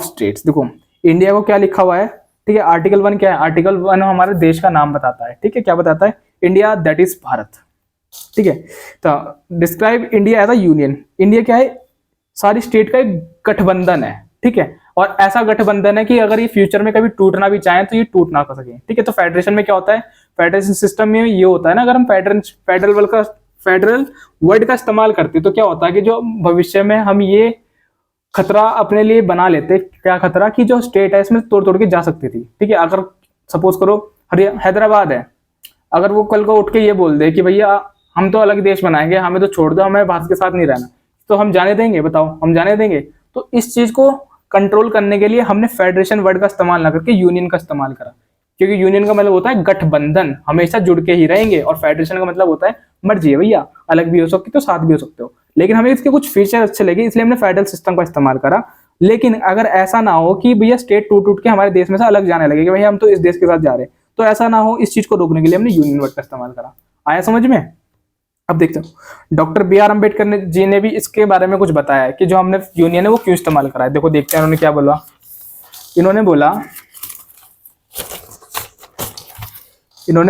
states. देखो इंडिया को क्या लिखा हुआ है, ठीक है, आर्टिकल 1 क्या है, आर्टिकल 1 हमारे देश का नाम बताता है, ठीक है, क्या बताता है, इंडिया दैट इज भारत, ठीक है। तो describe India as a union, India क्या है, सारी स्टेट का एक गठबंधन है, ठीक है, और ऐसा गठबंधन है कि अगर ये फ्यूचर में कभी टूटना भी चाहे तो ये टूट ना कर सके, ठीक है। तो फेडरेशन में क्या होता है, फेडरेशन सिस्टम में ये होता है ना, अगर हम फेडरल वर्ड का इस्तेमाल करते तो क्या होता है कि जो भविष्य में हम ये खतरा अपने लिए बना लेते, क्या खतरा, कि जो स्टेट है इसमें तोड़ तोड़ के जा सकती थी, ठीक है। अगर सपोज करो हैदराबाद है, अगर वो कल को उठ के ये बोल दे कि भैया हम तो अलग देश बनाएंगे, हमें तो छोड़ दो, हमें भारत के साथ नहीं रहना, तो हम जाने देंगे? बताओ, हम जाने देंगे? तो इस चीज को कंट्रोल करने के लिए हमने फेडरेशन वर्ड का इस्तेमाल ना करके यूनियन का इस्तेमाल करा, क्योंकि यूनियन का मतलब होता है गठबंधन, हमेशा जुड़ के ही रहेंगे, और फेडरेशन का मतलब होता है मर्जी है भैया, अलग भी हो सकते हो, साथ भी हो सकते हो, लेकिन हमें इसके कुछ फीचर अच्छे लगे इसलिए हमने फेडरल सिस्टम का इस्तेमाल करा। लेकिन अगर ऐसा ना हो कि भैया स्टेट टूट टूट के हमारे देश में से अलग जाने लगे कि भैया हम तो इस देश के साथ जा रहे हैं, तो ऐसा ना हो, इस चीज को रोकने के लिए हमने यूनियन वर्ड का इस्तेमाल करा। आया समझ में? अब देखते हो doctor B are Ambedkar ji ने भी इसके बारे में कुछ बताया है कि जो हमने यूनियन है वो क्यों इस्तेमाल करा है। देखो देखते हैं उन्होंने क्या बोला। इन्होंने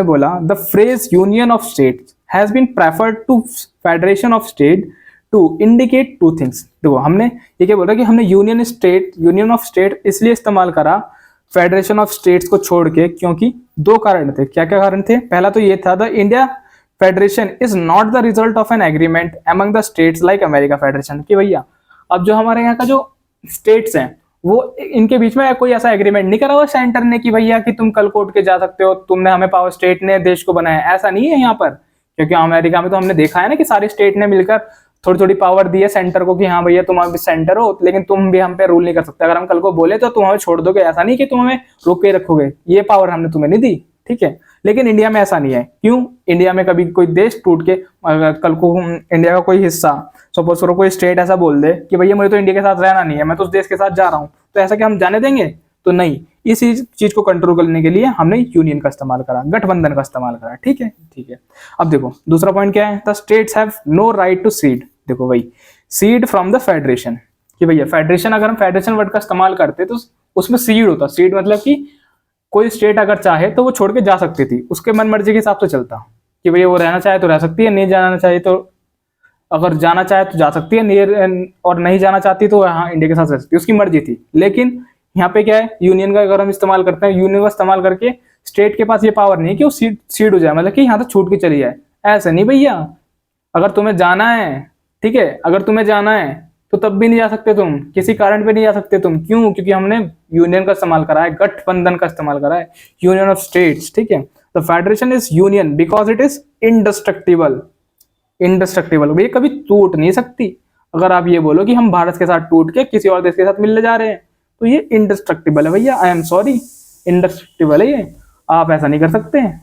बोला the phrase union of state has been preferred to federation of state to indicate two things. देखो हमने ये क्या बोला कि हमने यूनियन ऑफ स्टेट इसलिए इस्तेमाल करा फेडरेशन ऑफ स्टेट्स को छोड़ के, क्योंकि दो कारण थे। क्या क्या कारण थे? पहला तो ये था, the India federation is not the result of an agreement among the states like America federation. कि भैया अब जो हमारे यहाँ का जो स्टेट्स हैं वो इनके बीच में कोई ऐसा एग्रीमेंट नहीं करा हुआ सेंटर ने कि भैया कि तुम कल को उठ के जा सकते हो, तुमने हमें पावर, स्टेट ने देश को बनाया, ऐसा नहीं है यहाँ पर। क्योंकि अमेरिका में तो हमने देखा है ना कि सारी स्टेट ने मिलकर थोड़ी थोड़ी पावर दी है सेंटर को कि हाँ भैया तुम अभी सेंटर हो, लेकिन तुम भी हम पे रूल नहीं कर सकते, अगर हम कल को बोले तो तुम हमें छोड़ दोगे, ऐसा नहीं कि तुम हमें रोक के रखोगे, ये पावर हमने तुम्हें नहीं दी, ठीक है। लेकिन इंडिया में ऐसा नहीं है। क्यों? इंडिया में कभी कोई देश टूट के, अगर कल को इंडिया का कोई हिस्सा, सपोज करो कोई स्टेट ऐसा बोल दे कि भैया मुझे तो इंडिया के साथ रहना नहीं है, मैं तो उस देश के साथ जा रहा हूँ, तो ऐसा क्या हम जाने देंगे? तो नहीं। इसी चीज को कंट्रोल करने के लिए हमने यूनियन का इस्तेमाल करा, गठबंधन का इस्तेमाल करा, ठीक है, ठीक है। अब देखो दूसरा पॉइंट क्या है, the states have no right to secede. देखो भाई सीड फ्रॉम द फेडरेशन, कि भैया फेडरेशन, अगर हम फेडरेशन वर्ड का इस्तेमाल करते तो उसमें सीड होता। सीड मतलब कि कोई स्टेट अगर चाहे तो वो छोड़ के जा सकती थी, उसके मन मर्जी के हिसाब से चलता, कि भैया वो रहना चाहे तो रह सकती है, नहीं जाना चाहे तो, अगर जाना चाहे तो जा सकती है, और नहीं जाना चाहती तो हाँ इंडिया के साथ रह सकती है, उसकी मर्जी थी। लेकिन यहाँ पे क्या है, यूनियन का अगर हम इस्तेमाल करते हैं, यूनियन का इस्तेमाल करके स्टेट के पास ये पावर नहीं है कि वो सीड हो जाए, मतलब कि यहाँ तो छूट के चली जाए, ऐसा नहीं भैया। अगर तुम्हें जाना है, ठीक है, अगर तुम्हें जाना है तो तब भी नहीं जा सकते तुम, किसी कारण पे नहीं जा सकते तुम। क्यों? क्योंकि हमने यूनियन का इस्तेमाल करा है, गठबंधन का इस्तेमाल करा है, यूनियन ऑफ स्टेट्स, ठीक है। The federation is union because it is indestructible. ये कभी टूट नहीं सकती। अगर आप ये बोलो कि हम भारत के साथ टूट के किसी और देश के साथ मिलने जा रहे हैं तो ये इंडिस्ट्रक्टिबल है भैया, आई एम सॉरी, इंडिस्ट्रक्टिबल है ये, आप ऐसा नहीं कर सकते हैं।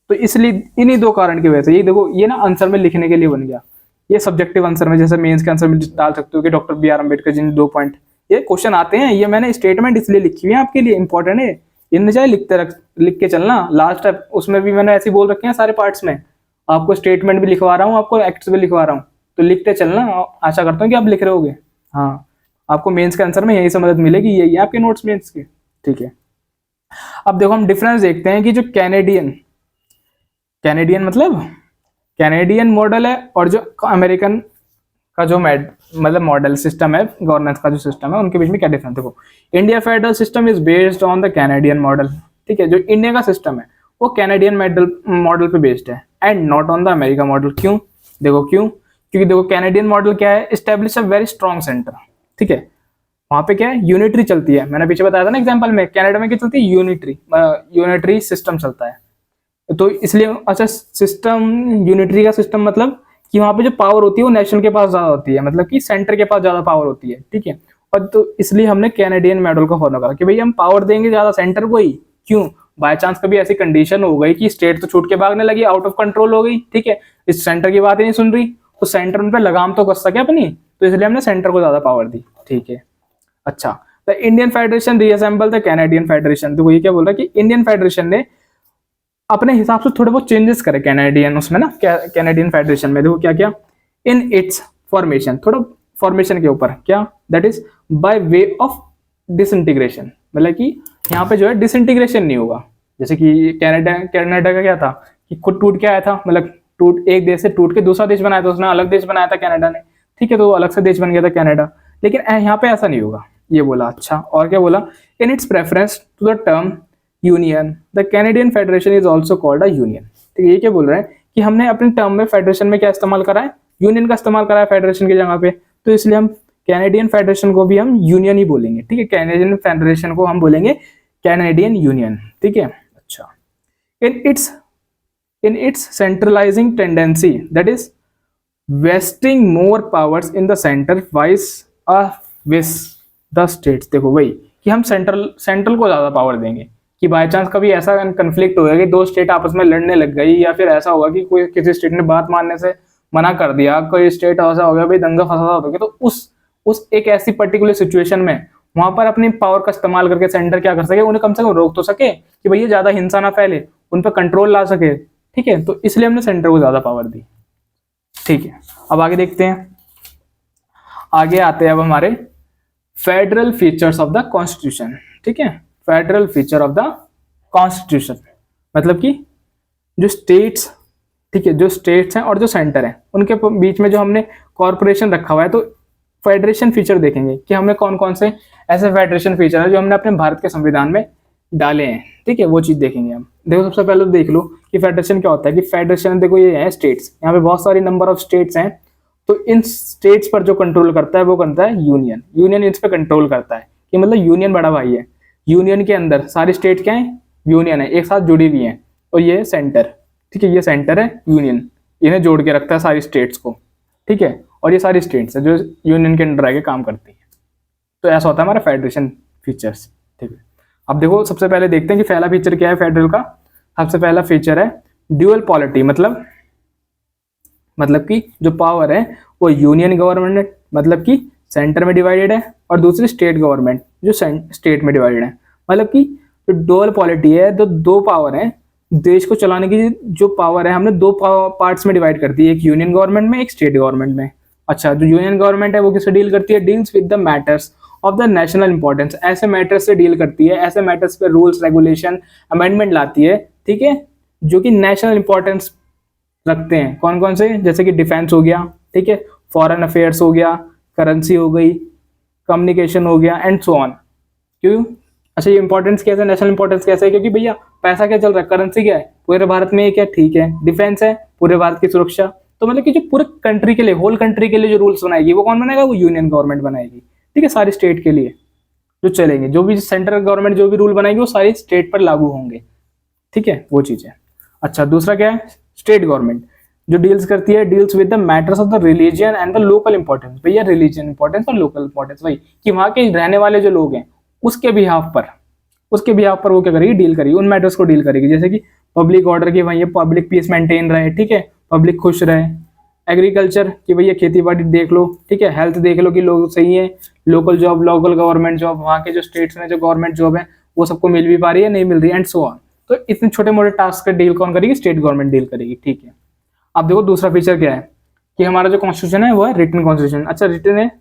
तो इसलिए इन्हीं दो कारण की वजह से, ये देखो ये ना आंसर में लिखने के लिए बन गया, ये सब्जेक्टिव आंसर में, जैसे मेंस के आंसर में डाल सकते हो कि doctor B are Ambedkar ji ने 2 पॉइंट, ये क्वेश्चन आते हैं, ये मैंने स्टेटमेंट इसलिए लिखी हुई है आपके लिए, इंपॉर्टेंट है, इनमें चाहे लिख के चलना। लास्ट उसमें भी मैंने ऐसे बोल रखे हैं सारे पार्ट्स में, आपको स्टेटमेंट भी लिखवा रहा हूँ, आपको एक्ट्स भी लिखवा रहा हूँ, तो लिखते चलना। आशा करता हूँ कि आप लिख रहे होगे। हाँ, आपको मेंस के आंसर में यही से मदद मिलेगी, यही है आपके नोट्स मेंस के, ठीक है। अब देखो हम डिफरेंस देखते हैं कि जो कैनेडियन मतलब कैनेडियन मॉडल है और जो अमेरिकन का जो मतलब मॉडल सिस्टम है, गवर्नेंस का जो सिस्टम है, उनके बीच में क्या डिफरेंस देखो। India federal system is based on the Canadian model, ठीक है। जो इंडिया का सिस्टम है वो कैनेडियन मॉडल पे बेस्ड है and not on the America model. क्यों? देखो क्यों, क्योंकि देखो कैनेडियन मॉडल क्या है, establish a very strong centre, ठीक है। वहां पे क्या है, यूनिटरी चलती है। मैंने पीछे बताया था ना एग्जांपल में, कनाडा में क्या चलती है, यूनिटरी सिस्टम चलता है। तो इसलिए अच्छा, सिस्टम यूनिटरी का सिस्टम मतलब कि वहां पे जो पावर होती है वो नेशन के पास ज्यादा होती है, मतलब कि सेंटर के पास ज्यादा पावर होती है, ठीक है। और तो इसलिए हमने कैनेडियन मॉडल को फॉलो करा कि भाई हम पावर देंगे ज्यादा सेंटर को ही। क्यों? बाय चांस कभी ऐसी कंडीशन हो गई कि स्टेट तो छूट के भागने लगी, आउट ऑफ कंट्रोल हो गई, ठीक है, इस सेंटर की बात ही नहीं सुन रही, तो सेंटर उन पर लगाम तो कस सके अपनी, तो इसलिए हमने सेंटर को ज्यादा पावर दी, ठीक है। अच्छा, the Indian federation reassemble the Canadian federation. तो ये क्या बोल रहा है कि इंडियन फेडरेशन ने अपने हिसाब से थोड़े बहुत चेंजेस करे कैनेडियन उसमें ना, कैनेडियन फेडरेशन में। देखो क्या क्या, इन इट्स फॉर्मेशन, थोड़ा फॉर्मेशन के ऊपर क्या, that is by way of disintegration, मतलब कि यहाँ पे जो है डिसइंटीग्रेशन नहीं होगा। जैसे कि कनाडा का क्या था कि खुद टूट के आया था, मतलब टूट एक देश से टूट के दूसरा देश बनाया था, उसने अलग देश बनाया था कनाडा ने, ठीक है, तो अलग से देश बन गया था कनाडा। लेकिन यहाँ पे ऐसा नहीं होगा, ये बोला। अच्छा, और क्या बोला, in its preference to the term union the Canadian federation is also called a union. तो ये क्या बोल रहे हैं कि हमने अपने टर्म में फेडरेशन में क्या इस्तेमाल करा है, यूनियन का इस्तेमाल करा है फेडरेशन की जगह पे, तो इसलिए हम कैनेडियन फेडरेशन को भी हम यूनियन ही बोलेंगे, ठीक है। कैनेडियन फेडरेशन को हम बोलेंगे कैनेडियन यूनियन, ठीक है। अच्छा, in its centralising tendency that is wasting more powers in the centre vice विस द स्टेट्स। देखो वही कि हम सेंट्रल को ज्यादा पावर देंगे, कि बाय चांस कभी ऐसा कंफ्लिक्ट होगा कि दो स्टेट आपस में लड़ने लग गई, या फिर ऐसा होगा कि कोई किसी स्टेट ने बात मानने से मना कर दिया, कोई स्टेट ऐसा हो गया भाई दंगा फसाद हो गया, तो उस एक ऐसी पर्टिकुलर सिचुएशन में वहां पर अपनी पावर का इस्तेमाल करके सेंटर क्या कर सके, उन्हें कम से कम रोक तो सके कि भैया ज्यादा हिंसा ना फैले, उन पर कंट्रोल ला सके, ठीक है। तो इसलिए हमने सेंटर को ज्यादा पावर दी, ठीक है। अब आगे देखते हैं, आगे आते हैं अब हमारे federal features of the constitution, ठीक है। Federal feature of the constitution मतलब कि जो स्टेट्स, ठीक है, जो स्टेट्स हैं और जो सेंटर है उनके बीच में जो हमने कॉर्पोरेशन रखा हुआ है, तो फेडरेशन फीचर देखेंगे कि हमें कौन कौन से ऐसे फेडरेशन फीचर है जो हमने अपने भारत के संविधान में डाले हैं, ठीक है, वो चीज देखेंगे हम। देखो सबसे पहले तो देख लो कि फेडरेशन क्या होता है। कि फेडरेशन देखो ये है स्टेट्स, यहाँ पे बहुत सारी नंबर ऑफ स्टेट्स हैं, तो इन स्टेट्स पर जो कंट्रोल करता है वो करता है यूनियन। यूनियन इस पर कंट्रोल करता है, कि मतलब यूनियन बड़ा भाई है, यूनियन के अंदर सारी स्टेट क्या है, यूनियन है, एक साथ जुड़ी हुई है, और ये सेंटर, ठीक है, ये सेंटर है यूनियन, इन्हें जोड़ के रखता है सारी स्टेट्स को, ठीक है। और ये सारी स्टेट्स है जो यूनियन के अंडर आके काम करती है। तो ऐसा होता है हमारा फेडरेशन फीचर्स, ठीक है। अब देखो सबसे पहले देखते हैं कि पहला फीचर क्या है फेडरल का। सबसे पहला फीचर है ड्यूअल पॉलिटी, मतलब कि जो पावर है वो यूनियन गवर्नमेंट मतलब कि सेंटर में डिवाइडेड है, और दूसरी स्टेट गवर्नमेंट जो स्टेट में डिवाइडेड है। मतलब कि जो डुअल पॉलिटी है, तो दो पावर है, देश को चलाने की जो पावर है हमने दो पार्ट्स में डिवाइड कर दी है, एक यूनियन गवर्नमेंट में, एक स्टेट गवर्नमेंट में। अच्छा, जो यूनियन गवर्नमेंट है वो किससे डील करती है, deals with the matters of the national importance, ऐसे मैटर्स से डील करती है, ऐसे मैटर्स पे रूल्स रेगुलेशन अमेंडमेंट लाती है, ठीक है, जो कि नेशनल इंपॉर्टेंस रखते हैं। कौन कौन से, जैसे कि डिफेंस हो गया, ठीक है, फॉरेन अफेयर्स हो गया, करेंसी हो गई, कम्युनिकेशन हो गया, एंड सो ऑन। क्यों? अच्छा, ये इंपॉर्टेंस कैसे, नेशनल इंपॉर्टेंस कैसे है, क्योंकि भैया पैसा क्या चल रहा है, करेंसी क्या है, पूरे भारत में क्या, ठीक है, डिफेंस है, पूरे भारत की सुरक्षा। तो मतलब कि जो पूरे कंट्री के लिए, होल कंट्री के लिए जो रूल्स बनाएगी वो कौन बनाएगा, वो यूनियन गवर्नमेंट बनाएगी, ठीक है, सारी स्टेट के लिए जो चलेंगे, जो भी सेंट्रल गवर्नमेंट जो भी रूल बनाएगी वो सारी स्टेट पर लागू होंगे, ठीक है, वो चीज है। अच्छा, दूसरा क्या है, स्टेट गवर्नमेंट जो डील्स करती है, deals with the matters of the religion and the local importance. भैया रिलीजन इंपॉर्टेंस और लोकल इंपॉर्टेंस, वही कि वहां के रहने वाले जो लोग हैं उसके बिहाफ पर वो क्या करेगी, डील करेगी, उन मैटर्स को डील करेगी। जैसे कि पब्लिक ऑर्डर की, वही पब्लिक पीस मेंटेन रहे, ठीक है, पब्लिक खुश रहे। एग्रीकल्चर की भैया खेती बाड़ी देख लो, ठीक है, हेल्थ देख लो कि लोग सही है। Local job, local government job, वहाँ के जो स्टेट्स में जो गवर्नमेंट जॉब है वो सबको मिल भी पा रही है, नहीं मिल रही है, एंड सो ऑन। तो इतने छोटे मोटे टास्क का डील कौन करेगी, स्टेट गवर्नमेंट डील करेगी, ठीक है। अब देखो दूसरा फीचर क्या है कि हमारा जो कॉन्स्टिट्यूशन है वो है रिटन कॉन्स्टिट्यूशन। अच्छा, रिटन है,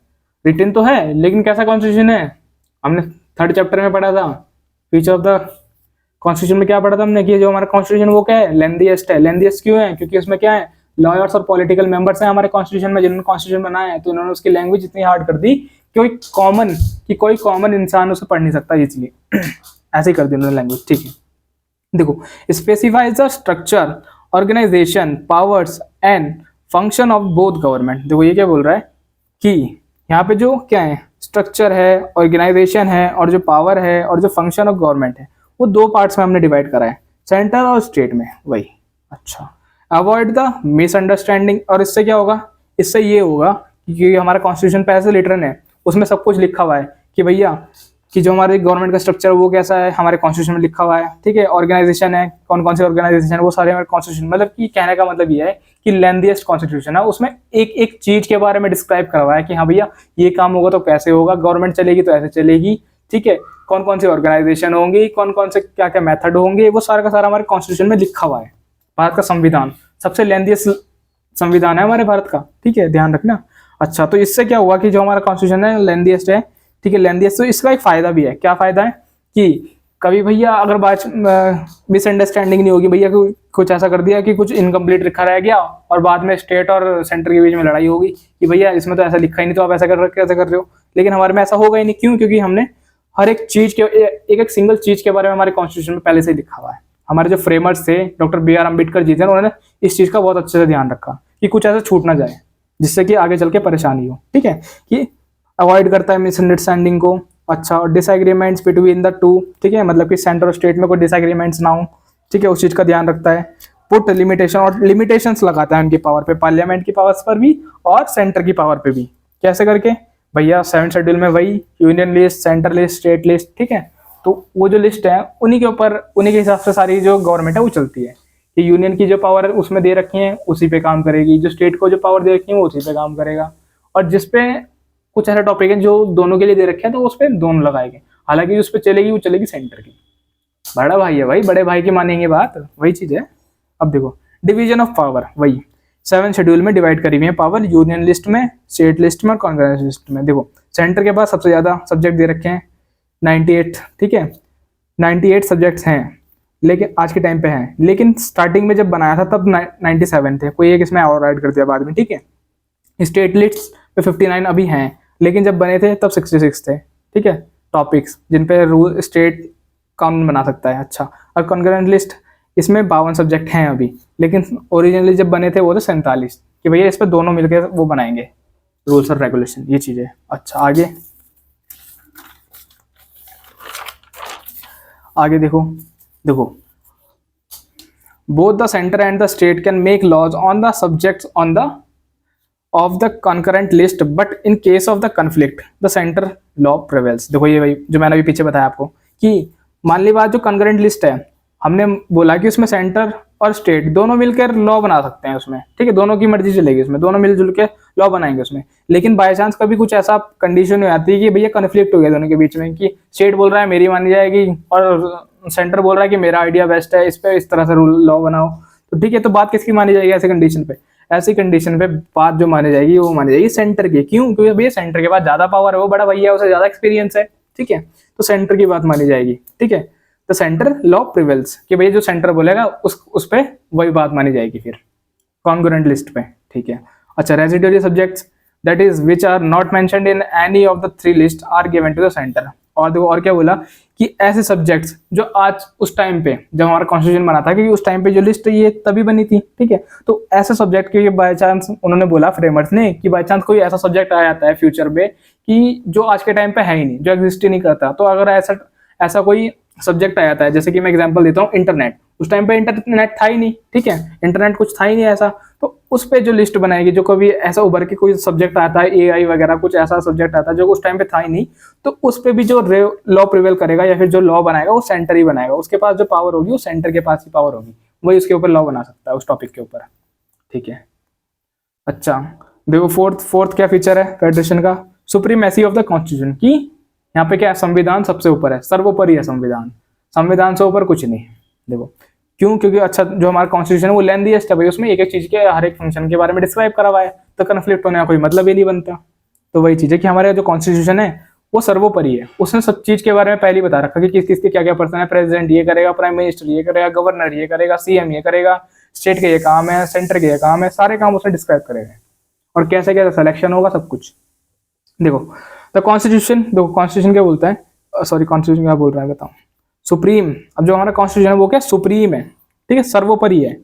रिटन तो है, लेकिन कैसा कॉन्स्टिट्यूशन है, हमने थर्ड चैप्टर में पढ़ा था फीचर ऑफ द कॉन्स्टिट्यूशन में, क्या पढ़ा था हमने कि जो हमारा कॉन्स्टिट्यूशन वो क्या है, लेंथीएस्ट है। लेंथीएस्ट क्यों है, क्योंकि उसमें क्या है, लॉयर्स और पॉलिटिकल मेंबर्स हैं हमारे कॉन्स्टिट्यूशन में, जिन्होंने कॉन्स्टिट्यूशन बनाया है, तो उन्होंने उसकी लैंग्वेज इतनी हार्ड कर दी कि कोई कॉमन इंसान उसे पढ़ नहीं सकता इजीली। ऐसे ही कर दी उन्होंने लैंग्वेज, ठीक है। देखो, specifies the structure, organisation, powers and function of both government. देखो ये क्या बोल रहा है कि यहाँ पे जो क्या है, स्ट्रक्चर है, ऑर्गेनाइजेशन है, और जो पावर है और जो फंक्शन ऑफ गवर्नमेंट है, वो दो पार्ट्स में हमने डिवाइड करा है, सेंटर और स्टेट में, वही। अच्छा, अवॉइड द मिसअंडरस्टैंडिंग, और इससे क्या होगा, इससे ये होगा कि हमारा कॉन्स्टिट्यूशन पे ऐसे लिटरल है, उसमें सब कुछ लिखा हुआ है कि भैया कि जो हमारे गवर्नमेंट का स्ट्रक्चर वो कैसा है, हमारे कॉन्स्टिट्यूशन में लिखा हुआ है, ठीक है। ऑर्गेनाइजेशन है, कौन कौन से ऑर्गेनाइजेशन है, वो सारे हमारे कॉन्स्टिट्यूशन, मतलब कि कहने का मतलब ये है कि लेंथीएस्ट कॉन्स्टिट्यूशन है, उसमें एक एक चीज के बारे में डिस्क्राइब करवाया कि हाँ भैया ये काम होगा तो कैसे होगा, गवर्नमेंट चलेगी तो ऐसे चलेगी, ठीक है। कौन कौन सी ऑर्गेनाइजेशन होंगी, कौन कौन से क्या क्या मेथड होंगे, वो सारा का सारा हमारे कॉन्स्टिट्यूशन में लिखा हुआ है। भारत का संविधान सबसे लेंथीएस्ट संविधान है हमारे भारत का, ठीक है, ध्यान रखना। अच्छा, तो इससे क्या हुआ कि जो हमारा कॉन्स्टिट्यूशन है लेंथीएस्ट है, ठीक है, लेंथीएस्ट। तो इसका एक फायदा भी है, क्या फायदा है कि कभी भैया अगर बात मिसअंडरस्टैंडिंग नहीं होगी, भैया कुछ ऐसा कर दिया कि कुछ इनकम्प्लीट लिखा रह गया और बाद में स्टेट और सेंटर के बीच में लड़ाई होगी कि भैया इसमें तो ऐसा लिखा ही नहीं, तो आप ऐसा कैसे कर रहे हो। लेकिन हमारे में ऐसा होगा ही नहीं, क्यों? क्योंकि हमने हर एक चीज के एक एक सिंगल चीज के बारे में हमारे कॉन्स्टिट्यूशन में पहले से ही लिखा हुआ है। हमारे जो फ्रेमर्स थे डॉक्टर BR अम्बेडकर जी थे, उन्होंने इस चीज का बहुत अच्छे से ध्यान रखा कि कुछ ऐसा छूट ना जाए जिससे कि आगे चल के परेशानी हो, ठीक है। कि अवॉइड करता है मिसअंडरस्टैंडिंग को। अच्छा, और डिसएग्रीमेंट्स बिटवीन द टू, ठीक है, मतलब कि सेंटर और स्टेट में कोई डिसएग्रीमेंट्स ना हो, ठीक है, उस चीज का ध्यान रखता है। पुट लिमिटेशन, और लिमिटेशंस लगाता है उनकी पावर पे, पार्लियामेंट की पावर्स पर भी और सेंटर की पावर पे भी। कैसे करके भैया, 7 शेड्यूल में वही union list, centre list, state list, ठीक है। तो वो जो लिस्ट है उन्हीं के ऊपर, उन्हीं के हिसाब से सारी जो गवर्नमेंट है वो चलती है कि यूनियन की जो पावर उसमें दे रखी है उसी पे काम करेगी, जो स्टेट को जो पावर दे रखी है वो उसी पे काम करेगा, और जिसपे कुछ ऐसा टॉपिक है जो दोनों के लिए दे रखे हैं तो उस पर दोनों लगाएंगे। हालांकि उस पर चलेगी, वो चलेगी सेंटर की। बड़ा भाई है भाई, बड़े भाई की मानेंगे बात, वही चीज है। अब देखो, डिवीजन ऑफ पावर, वही 7 शेड्यूल में डिवाइड करी हुई है पावर, यूनियन लिस्ट में, स्टेट लिस्ट में और कांग्रेस लिस्ट में। देखो, सेंटर के पास सबसे ज्यादा सब्जेक्ट दे रखे हैं 98, ठीक है, 98 सब्जेक्ट्स हैं, लेकिन आज के टाइम पे हैं, लेकिन स्टार्टिंग में जब बनाया था तब 97 थे, कोई एक इसमें और ऐड कर दिया बाद में, ठीक है। स्टेट लिस्ट पे 59 अभी हैं, लेकिन जब बने थे तब 66 थे, ठीक है, टॉपिक्स जिन पे रूल स्टेट कानून बना सकता है। अच्छा, और कॉन्करेंट लिस्ट, इसमें 52 सब्जेक्ट हैं अभी, लेकिन ओरिजिनली जब बने थे वो थे 47, कि भैया इस पर दोनों मिलकर वो बनाएंगे रूल्स और रेगुलेशन, ये चीज़ है। अच्छा, आगे देखो both the centre and the state can make laws on the subjects on the of the concurrent list, but in case of the conflict the centre law prevails. देखो ये भाई जो मैंने अभी पीछे बताया आपको कि मान ली बात, जो concurrent लिस्ट है हमने बोला कि उसमें सेंटर और स्टेट दोनों मिलकर लॉ बना सकते हैं उसमें, ठीक है, दोनों की मर्जी चलेगी उसमें, दोनों मिलजुल के लॉ बनाएंगे उसमें। लेकिन बाय चांस कभी कुछ ऐसा कंडीशन हो जाती है कि भैया कन्फ्लिक्ट हो गया दोनों के बीच में, कि स्टेट बोल रहा है मेरी मानी जाएगी और सेंटर बोल रहा है कि मेरा आइडिया बेस्ट है, इस पे इस तरह से रूल लॉ बनाओ, तो ठीक है, तो बात किसकी मानी जाएगी ऐसे कंडीशन पे? ऐसी कंडीशन पे बात जो मानी जाएगी वो मानी जाएगी सेंटर की। क्यों? क्योंकि भैया सेंटर के पास ज्यादा पावर है, वो बड़ा भैया, उसे ज्यादा एक्सपीरियंस है, ठीक है, तो सेंटर की बात मानी जाएगी, ठीक है। तो सेंटर लॉ प्रिवेल्स, कि भैया जो सेंटर बोलेगा उस पे वही बात मानी जाएगी फिर कॉन्करेंट लिस्ट पे, ठीक है। अच्छा, residuary subjects that is which are not mentioned in any of the 3 list are given to the centre. और देखो और क्या बोला कि ऐसे सब्जेक्ट्स जो आज उस टाइम पे जब हमारा कॉन्स्टिट्यूशन बना था, क्योंकि उस टाइम पे जो लिस्ट ये तभी बनी थी, ठीक है, तो ऐसे सब्जेक्ट के बाय चांस उन्होंने बोला फ्रेमर्स ने कि बाय चांस कोई ऐसा सब्जेक्ट आ जाता है फ्यूचर में कि जो आज के टाइम पे है ही नहीं, जो एग्जिस्ट ही नहीं करता, तो अगर ऐसा कोई सब्जेक्ट आ जाता है, जैसे कि मैं एग्जांपल देता हूँ इंटरनेट, उस टाइम पे इंटरनेट था ही नहीं, ठीक है, इंटरनेट कुछ था ही नहीं ऐसा, तो उस पे जो लिस्ट बनाएगी, जो कभी ऐसा उभर के कोई सब्जेक्ट आता है, AI वगैरह कुछ ऐसा सब्जेक्ट आता है जो उस टाइम पे था ही नहीं, तो उस पे भी जो लॉ प्रिवेल करेगा या फिर जो लॉ बनाएगा वो सेंटर ही बनाएगा, उसके पास जो पावर होगी वो सेंटर के पास ही पावर होगी, वही उसके ऊपर लॉ बना सकता है उस टॉपिक के ऊपर, ठीक है। अच्छा, देखो फोर्थ क्या फीचर है फेडरेशन का? सुप्रीमेसी ऑफ द कॉन्स्टिट्यूशन, की यहाँ पे क्या संविधान सबसे ऊपर है, सर्वोपरि है संविधान से ऊपर कुछ नहीं। देखो क्यों? क्योंकि अच्छा जो हमारा कॉन्स्टिट्यूशन है वो लेंथीएस्ट है भाई, उसमें एक एक चीज के हर एक फंक्शन के बारे में डिस्क्राइब करा हुआ है, तो कन्फ्लिक्ट होने का कोई मतलब ही नहीं बनता। तो वही चीज है कि हमारे जो कॉन्स्टिट्यूशन है वो सर्वोपरि है, उसने सब चीज के बारे में पहले ही बता रखा कि किस किस के क्या क्या पर्सन है, प्रेसिडेंट ये करेगा, प्राइम मिनिस्टर ये करेगा, गवर्नर ये करेगा, CM ये करेगा, स्टेट के ये काम है, सेंटर के ये काम है, सारे काम उसमें डिस्क्राइब करेगा और कैसे कैसे सिलेक्शन होगा सब कुछ। देखो द कॉन्स्टिट्यूशन, देखो कॉन्स्टिट्यूशन क्या बोलता है, सॉरी कॉन्स्टिट्यूशन क्या बोल रहा है बताओ, सुप्रीम। अब जो हमारा कॉन्स्टिट्यूशन है वो क्या सुप्रीम है, ठीक है, सर्वोपरि है,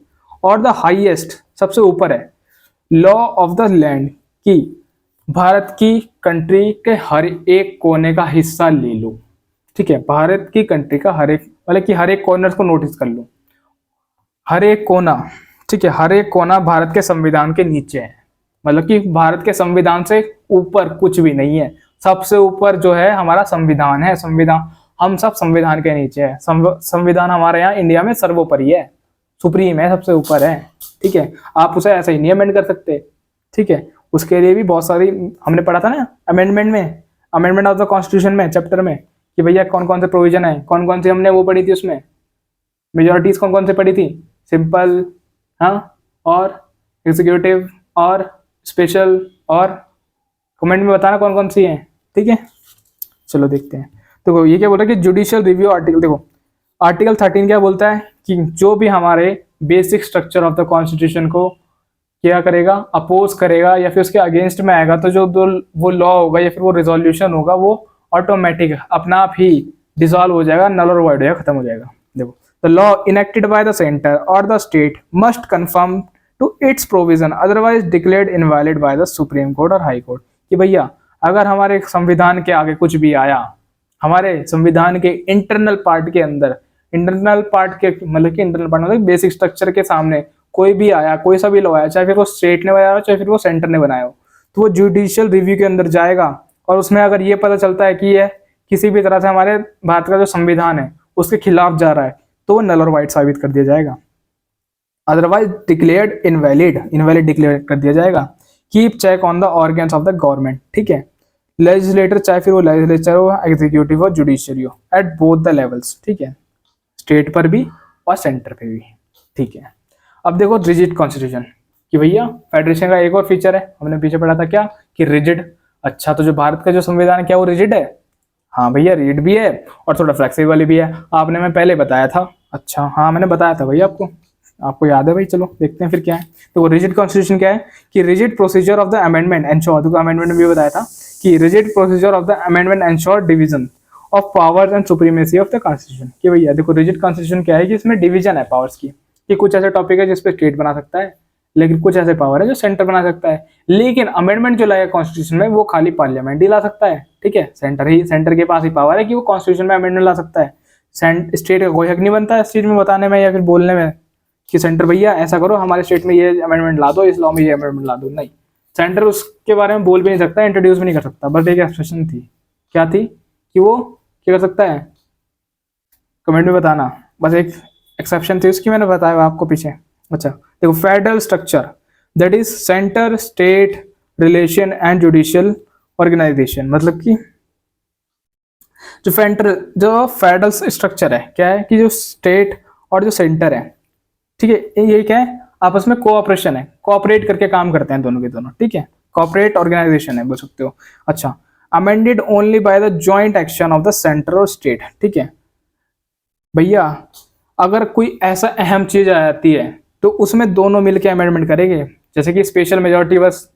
और द हाईएस्ट सबसे ऊपर है, लॉ ऑफ द लैंड की भारत की कंट्री के हर एक कोने का हिस्सा ले लो, ठीक है, भारत की कंट्री का हर एक, मतलब कि हर एक कॉर्नर को नोटिस कर लो, हर एक कोना, ठीक है, हर एक कोना भारत के संविधान के नीचे है, मतलब कि भारत के संविधान से ऊपर कुछ भी नहीं है, सबसे ऊपर जो है हमारा संविधान है, संविधान, हम सब संविधान के नीचे है, संविधान हमारे यहाँ इंडिया में सर्वोपरि है, सुप्रीम है, सबसे ऊपर है, ठीक है, आप उसे ऐसे ही नहीं अमेंड कर सकते, ठीक है, उसके लिए भी बहुत सारी, हमने पढ़ा था ना अमेंडमेंट में, अमेंडमेंट ऑफ द कॉन्स्टिट्यूशन में चैप्टर में, कि भैया कौन कौन से प्रोविजन है, कौन कौन सी हमने वो पढ़ी थी उसमें, मेजोरिटीज कौन कौन से पढ़ी थी, सिंपल, हाँ, और एग्जीक्यूटिव और स्पेशल, और कमेंट में बताना कौन कौन सी है, ठीक है। चलो देखते हैं। देखो ये क्या बोल रहा है कि जुडिशियल रिव्यू आर्टिकल, देखो आर्टिकल 13 क्या बोलता है कि जो भी हमारे basic structure of the constitution को क्या करेगा, अपोज करेगा या फिर उसके अगेंस्ट में आएगा, तो जो वो लॉ होगा या फिर वो रिजोल्यूशन होगा वो ऑटोमेटिक अपना आप ही डिसॉल्व हो जाएगा, नल और वॉइड हो जाएगा, खत्म हो जाएगा। देखो the law enacted by the centre और the state must confirm to its provision otherwise declared invalid by the Supreme Court और हाई कोर्ट। कि भैया अगर हमारे संविधान के आगे कुछ भी आया, हमारे संविधान के इंटरनल पार्ट के अंदर, इंटरनल पार्ट के मतलब कि इंटरनल पार्ट मतलब बेसिक स्ट्रक्चर के सामने कोई भी आया, कोई सा भी लॉ आया, चाहे फिर वो स्टेट ने बनाया हो चाहे फिर वो सेंटर ने बनाया हो, तो वो जुडिशियल रिव्यू के अंदर जाएगा और उसमें अगर ये पता चलता है कि ये किसी भी तरह से हमारे भारत का जो संविधान है उसके खिलाफ जा रहा है, तो वो नल और वाइड साबित कर दिया जाएगा, otherwise declared invalid, invalid declare कर दिया जाएगा। Keep check on the organs of the government, ठीक है, लेजिस्लेटर चाहे फिर वो लेजिस्लेचर हो, एग्जीक्यूटिव हो, जुडिशियरी हो, एट बोथ द लेवल्स, ठीक है, स्टेट पर भी और सेंटर पे भी, ठीक है। अब देखो रिजिड कॉन्स्टिट्यूशन, कि भैया फेडरेशन का एक और फीचर है, हमने पीछे पढ़ा था क्या कि रिजिड, अच्छा तो जो भारत का जो संविधान है क्या वो रिजिड है, हाँ भैया रिजिड भी है और थोड़ा फ्लेक्सिबल भी है, आपने मैं पहले बताया था, अच्छा हाँ मैंने बताया था भैया आपको याद है भाई, चलो देखते हैं फिर क्या है। तो वो रिजिड कॉन्स्टिट्यूशन क्या है कि rigid procedure of the amendment ensure, देखो अमेंडमेंट में भी बताया था कि rigid procedure of the amendment ensure division of powers and supremacy of the constitution. कि भैया देखो रिजिड कॉन्स्टिट्यूशन क्या है कि इसमें डिवीजन है पावर्स की, कि कुछ ऐसे टॉपिक है जिसपे स्टेट बना सकता है, लेकिन कुछ ऐसे पावर है जो सेंटर बना सकता है, लेकिन अमेंडमेंट जो लाएगा कॉन्स्टिट्यूशन में वो खाली पार्लियामेंट ही ला सकता है, ठीक है, सेंटर के पास ही पावर है कि वो कॉन्स्टिट्यूशन में अमेंडमेंट ला सकता है, स्टेट का कोई हक नहीं बनता है इस चीज में बताने में या फिर बोलने में कि सेंटर भैया ऐसा करो हमारे स्टेट में ये अमेंडमेंट ला दो, इस लॉ में ये अमेंडमेंट ला दो, नहीं, सेंटर उसके बारे में बोल भी नहीं सकता, इंट्रोड्यूस भी नहीं कर सकता, बस एक एक्सप्रेशन थी, क्या थी कि वो क्या कर सकता है, कमेंट में बताना, बस एक एक्सेप्शन थी उसकी, मैंने बताया आपको पीछे। अच्छा देखो federal structure that is centre state relation and judicial organisation, मतलब कि जो फेडरल स्ट्रक्चर है क्या है कि जो स्टेट और जो सेंटर है, ठीक है, ये क्या है आपस में कोऑपरेशन है, कोऑपरेट करके काम करते हैं दोनों के दोनों, ठीक है, कोऑपरेट ऑर्गेनाइजेशन है बोल सकते हो। अच्छा amended only by the joint action of the centre और स्टेट, ठीक है भैया अगर कोई ऐसा अहम चीज आ जाती है तो उसमें दोनों मिलके अमेंडमेंट करेंगे, जैसे कि स्पेशल मेजोरिटी, बस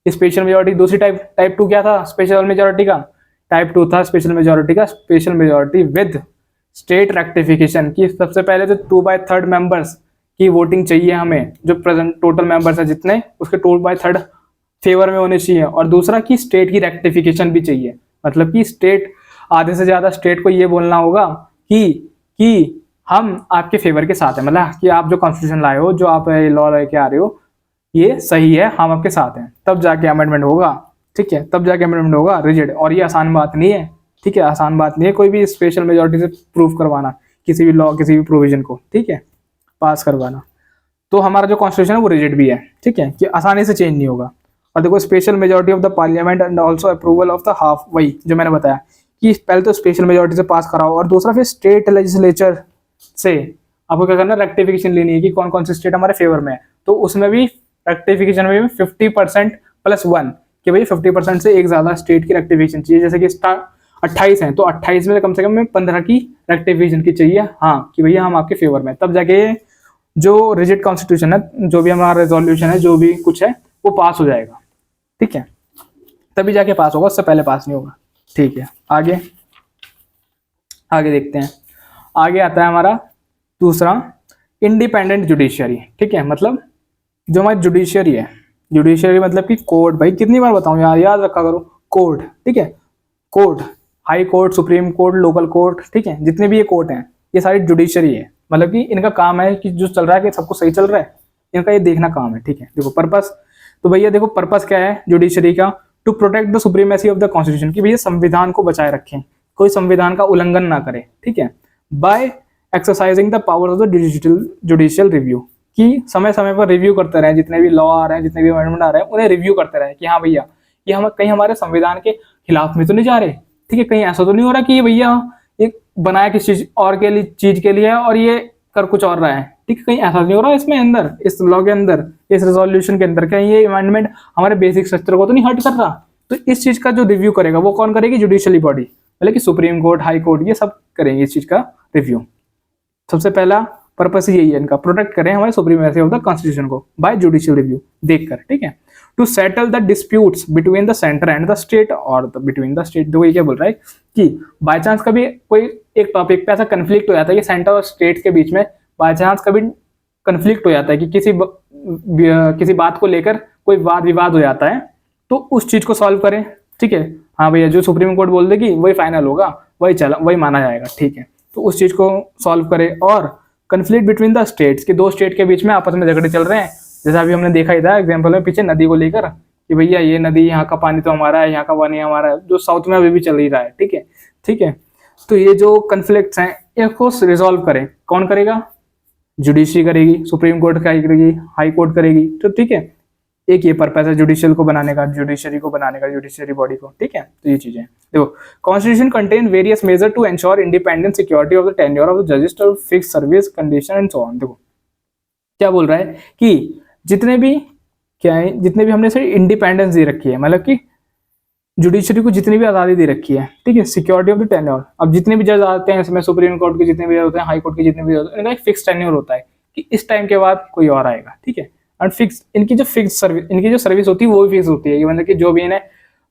स्पेशल मेजोरिटी दूसरी टाइप 2 क्या था स्पेशल मेजोरिटी का, टाइप 2 था स्पेशल मेजोरिटी का, special majority with state rectification की सबसे पहले तो 2/3 मेंबर्स की वोटिंग चाहिए हमें, जो प्रेजेंट टोटल मेंबर्स है जितने उसके 2/3 फेवर में होने चाहिए, और दूसरा कि स्टेट की रेक्टिफिकेशन भी चाहिए, मतलब कि स्टेट आधे से ज्यादा स्टेट को ये बोलना होगा कि हम आपके फेवर के साथ हैं, मतलब कि आप जो कॉन्स्टिट्यूशन लाए हो, जो आप लॉ लेके आ रहे हो ये सही है, हम आपके साथ हैं, तब जाके अमेंडमेंट होगा, ठीक है, तब जाके अमेंडमेंट होगा रिजिड, और ये आसान बात नहीं है, ठीक है, आसान बात नहीं है कोई भी स्पेशल मेजोरिटी से प्रूव करवाना किसी भी लॉ किसी भी प्रोविजन को, ठीक है, पास करवाना, तो हमारा जो कॉन्स्टिट्यूशन है वो रिजिड भी है, ठीक है, कि आसानी से चेंज नहीं होगा। और देखो special majority of the parliament and also approval of the half, वही जो मैंने बताया कि पहले तो स्पेशल मेजोरिटी से पास कराओ और दूसरा फिर स्टेट लेजिस्लेचर से आपको क्या करना, रेक्टिफिकेशन लेनी है कि कौन कौन से स्टेट हमारे फेवर में है, तो उसमें भी रेक्टिफिकेशन में भी 50% + 1 कि भाई 50% से एक ज्यादा स्टेट की रेक्टिफिकेशन चाहिए, जैसे कि 28 है तो 28 में कम से कम 15 की रेक्टिफिकेशन की चाहिए, हाँ कि भैया हम आपके फेवर में, तब जाके जो रिजिड कॉन्स्टिट्यूशन है, जो भी हमारा रेजोल्यूशन है, जो भी कुछ है वो पास हो जाएगा, ठीक है, तभी जाके पास होगा, उससे पहले पास नहीं होगा, ठीक है। आगे आगे देखते हैं। आगे आता है हमारा दूसरा, इंडिपेंडेंट जुडिशियरी, ठीक है, मतलब जो हमारी जुडिशियरी है, जुडिशियरी मतलब कि कोर्ट, भाई कितनी बार बताऊं यार, याद रखा करो, कोर्ट, ठीक है, court, high court, supreme court, local court, ठीक है, जितने भी ये कोर्ट हैं ये सारी जुडिशियरी है, मतलब कि इनका काम है कि जो चल रहा है कि सबको सही चल रहा है, इनका ये देखना काम है, ठीक है। देखो पर्पस, तो भैया देखो पर्पस क्या है जुडिशरी का, to protect the supremacy of the constitution, कि भैया संविधान को बचाए रखें, कोई संविधान का उल्लंघन ना करे, ठीक है। By exercising the power of the judicial review, कि समय समय पर रिव्यू करते रहे, जितने भी लॉ आ रहे हैं, जितने भी अमेंडमेंट आ रहे हैं, उन्हें रिव्यू करते रहे कि हाँ भैया ये हम कहीं हमारे संविधान के खिलाफ में तो नहीं जा रहे, ठीक है, कहीं ऐसा तो नहीं हो रहा कि ये भैया ये बनाया किसी चीज और के लिए, चीज के लिए और ये कर कुछ और रहा है, ठीक है, कहीं ऐसा नहीं हो रहा इसमें अंदर, इस लॉ के अंदर, इस रेजोल्यूशन के अंदर, कहीं ये अमेंडमेंट हमारे बेसिक स्ट्रक्चर को तो नहीं हर्ट कर रहा। तो इस चीज का जो रिव्यू करेगा वो कौन करेगी, जुडिशियली बॉडी, मतलब कि सुप्रीम कोर्ट, हाई कोर्ट, ये सब करेंगे इस चीज का रिव्यू। सबसे पहला पर्पस यही है इनका, प्रोटेक्ट करें हमारे सुप्रीमेसी ऑफ द कॉन्स्टिट्यूशन को बाय जुडिशियल रिव्यू देखकर, ठीक है। To settle the disputes between the centre and the state और बिटवीन द स्टेट, देखो ये क्या बोल रहा है कि बाय चांस कभी कोई एक टॉपिक पे ऐसा कंफ्लिक्ट हो जाता है कि सेंटर और स्टेट के बीच में बाय चांस कभी कंफ्लिक्ट हो जाता है कि किसी बात को लेकर कोई वाद विवाद हो जाता है, तो उस चीज को सॉल्व करें, ठीक है। हाँ भैया जो सुप्रीम कोर्ट बोल देगी वही फाइनल होगा, वही माना जाएगा, ठीक है। तो उस चीज को सॉल्व करे। और कंफ्लिक्ट बिटवीन द स्टेट्स, कि दो स्टेट के बीच में आपस में झगड़े चल रहे हैं, जैसा अभी हमने देखा ही था एग्जाम्पल में पीछे नदी को लेकर, कि भैया ये नदी, यहाँ का पानी तो हमारा है, यहाँ का पानी हमारा है, जो साउथ में अभी भी चल ही रहा है, ठीक है, ठीक है। तो ये जो कन्फ्लिक्ट्स हैं इनको रिजॉल्व करें, कौन करेगा, जुडिशरी करेगी, सुप्रीम कोर्ट क्या करेगी, हाई कोर्ट करेगी, तो ठीक है, एक ये पर्पस है जुडिशियल को बनाने का, जुडिशरी को बनाने का, जुडिशरी बॉडी को, ठीक है। तो ये चीजें देखो, constitution contain various measure to ensure independent, security of the tenure of the जजेस, fix service condition and so on. देखो क्या बोल रहा है कि जितने भी क्या है, जितने भी हमने से इंडिपेंडेंस दे रखी है, मतलब कि जुडिशरी को जितनी भी आज़ादी दे रखी है, ठीक है, सिक्योरिटी ऑफ द टेन्योर, अब जितने भी जज आते हैं इसमें, सुप्रीम कोर्ट के जितने भी जज होते हैं, हाई कोर्ट के जितने भी जज होते हैं, इनका एक फिक्स टेन्योर होता है कि इस टाइम के बाद कोई और आएगा, ठीक है। और फिक्स इनकी जो फिक्स सर्विस, इनकी जो सर्विस होती है वो भी फिक्स होती है, मतलब कि जो भी इन्हें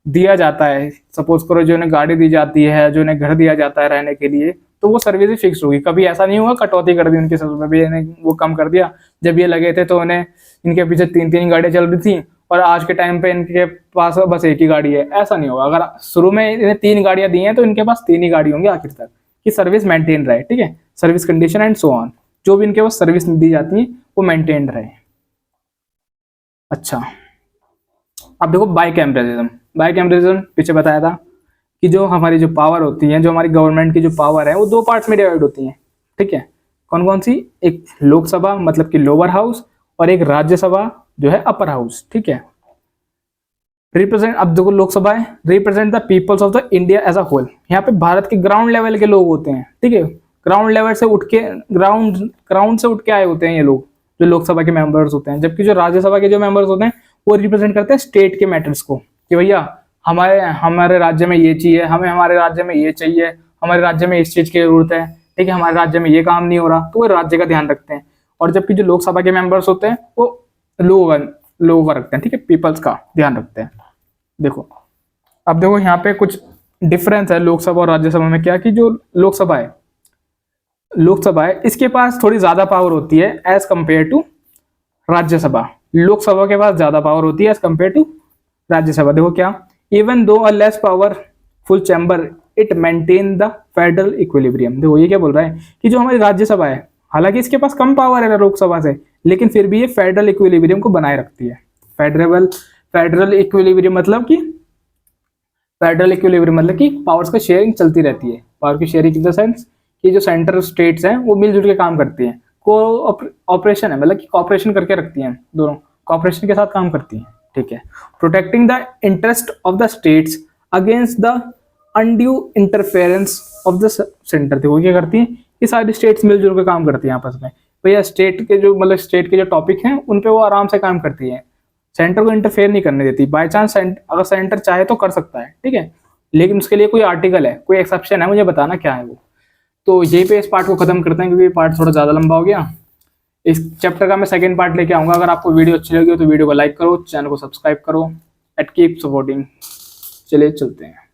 दिया जाता है, सपोज करो जो इन्हें गाड़ी दी जाती है, जो इन्हें घर दिया जाता है रहने के लिए, तो वो सर्विस ही फिक्स होगी, कभी ऐसा नहीं होगा कटौती कर दी उनकी सर्विस में भी, इन्हें वो कम कर दिया, जब ये लगे थे तो उन्हें इनके पीछे 3-3 गाड़ियां चल रही थी और आज के टाइम पे इनके पास बस एक ही गाड़ी है, ऐसा नहीं होगा। अगर शुरू में इन्हें 3 गाड़ियां दी हैं तो इनके पास 3 ही गाड़ी होंगी आखिर तक, कि सर्विस मेंटेन रहे, ठीक है, service condition and so on, जो भी इनके पास सर्विस दी जाती है वो मेंटेन रहे। अच्छा अब देखो बाइकैमरिज्म पीछे बताया था कि जो हमारी जो पावर होती है, जो हमारी गवर्नमेंट की जो पावर है वो 2 पार्ट्स में डिवाइड होती है, ठीक है। कौन कौन सी, एक लोकसभा मतलब कि लोअर हाउस, और एक राज्यसभा जो है अपर हाउस, ठीक है। रिप्रेजेंट, अब देखो लोकसभा है, represent the peoples of the India as a whole, यहाँ पे भारत के ग्राउंड लेवल के लोग होते हैं, ठीक है, ग्राउंड लेवल से उठ के, ग्राउंड से उठ के आए होते हैं ये लोग, जो लोकसभा के मेंबर्स होते हैं। जबकि जो राज्यसभा के जो मेंबर्स होते हैं वो रिप्रेजेंट करते हैं स्टेट के मैटर्स को, कि भैया हमारे राज्य में ये चाहिए, हमें हमारे राज्य में ये चाहिए, हमारे राज्य में इस चीज की जरूरत है, ठीक है, हमारे राज्य में ये काम नहीं हो रहा, तो वो राज्य का ध्यान रखते हैं। और जबकि जो लोकसभा के मेंबर्स होते हैं वो लोग रखते हैं, ठीक है, पीपल्स का ध्यान रखते हैं। देखो अब देखो यहाँ पे कुछ डिफरेंस है लोकसभा और राज्यसभा में, क्या कि जो लोकसभा है इसके पास थोड़ी ज्यादा पावर होती है as compare to Rajya Sabha, Lok Sabha के पास ज्यादा पावर होती है एज कंपेयर टू राज्यसभा। देखो क्या, even though a less powerful chamber it maintain the federal equilibrium. देखो ये क्या बोल रहा है कि जो हमारी राज्यसभा है, हालांकि इसके पास कम पावर है लोकसभा से, लेकिन फिर भी ये फेडरल इक्विलिब्रियम को बनाए रखती है। फेडरल इक्विलिब्रियम मतलब कि पावर्स का शेयरिंग चलती रहती है, पावर की शेयरिंग इन द सेंस कि जो सेंटर स्टेट्स हैं वो मिलजुल के काम करती हैं, ऑपरेशन है, मतलब कि कॉपरेशन करके रखती हैं, दोनों कॉपरेशन के साथ काम करती हैं, ठीक है। Protecting the interest of the states against the undue interference of the centre. देखो क्या करती हैं, ये सारी स्टेट्स मिलजुल के काम करती हैं आपस में, भैया स्टेट के जो टॉपिक हैं उन पे वो आराम से काम करती है, सेंटर को इंटरफेयर नहीं करने देती। बाय चांस अगर सेंटर चाहे तो कर सकता है, ठीक है, लेकिन उसके लिए कोई आर्टिकल है, कोई एक्सेप्शन है, मुझे बताना क्या है वो। तो यहीं पे इस पार्ट को खत्म करते हैं क्योंकि ये पार्ट थोड़ा ज्यादा लंबा हो गया। इस चैप्टर का मैं सेकंड पार्ट लेके आऊंगा। अगर आपको वीडियो अच्छी लगी हो तो वीडियो को लाइक करो, चैनल को सब्सक्राइब करो एंड कीप सपोर्टिंग। चलिए चलते हैं।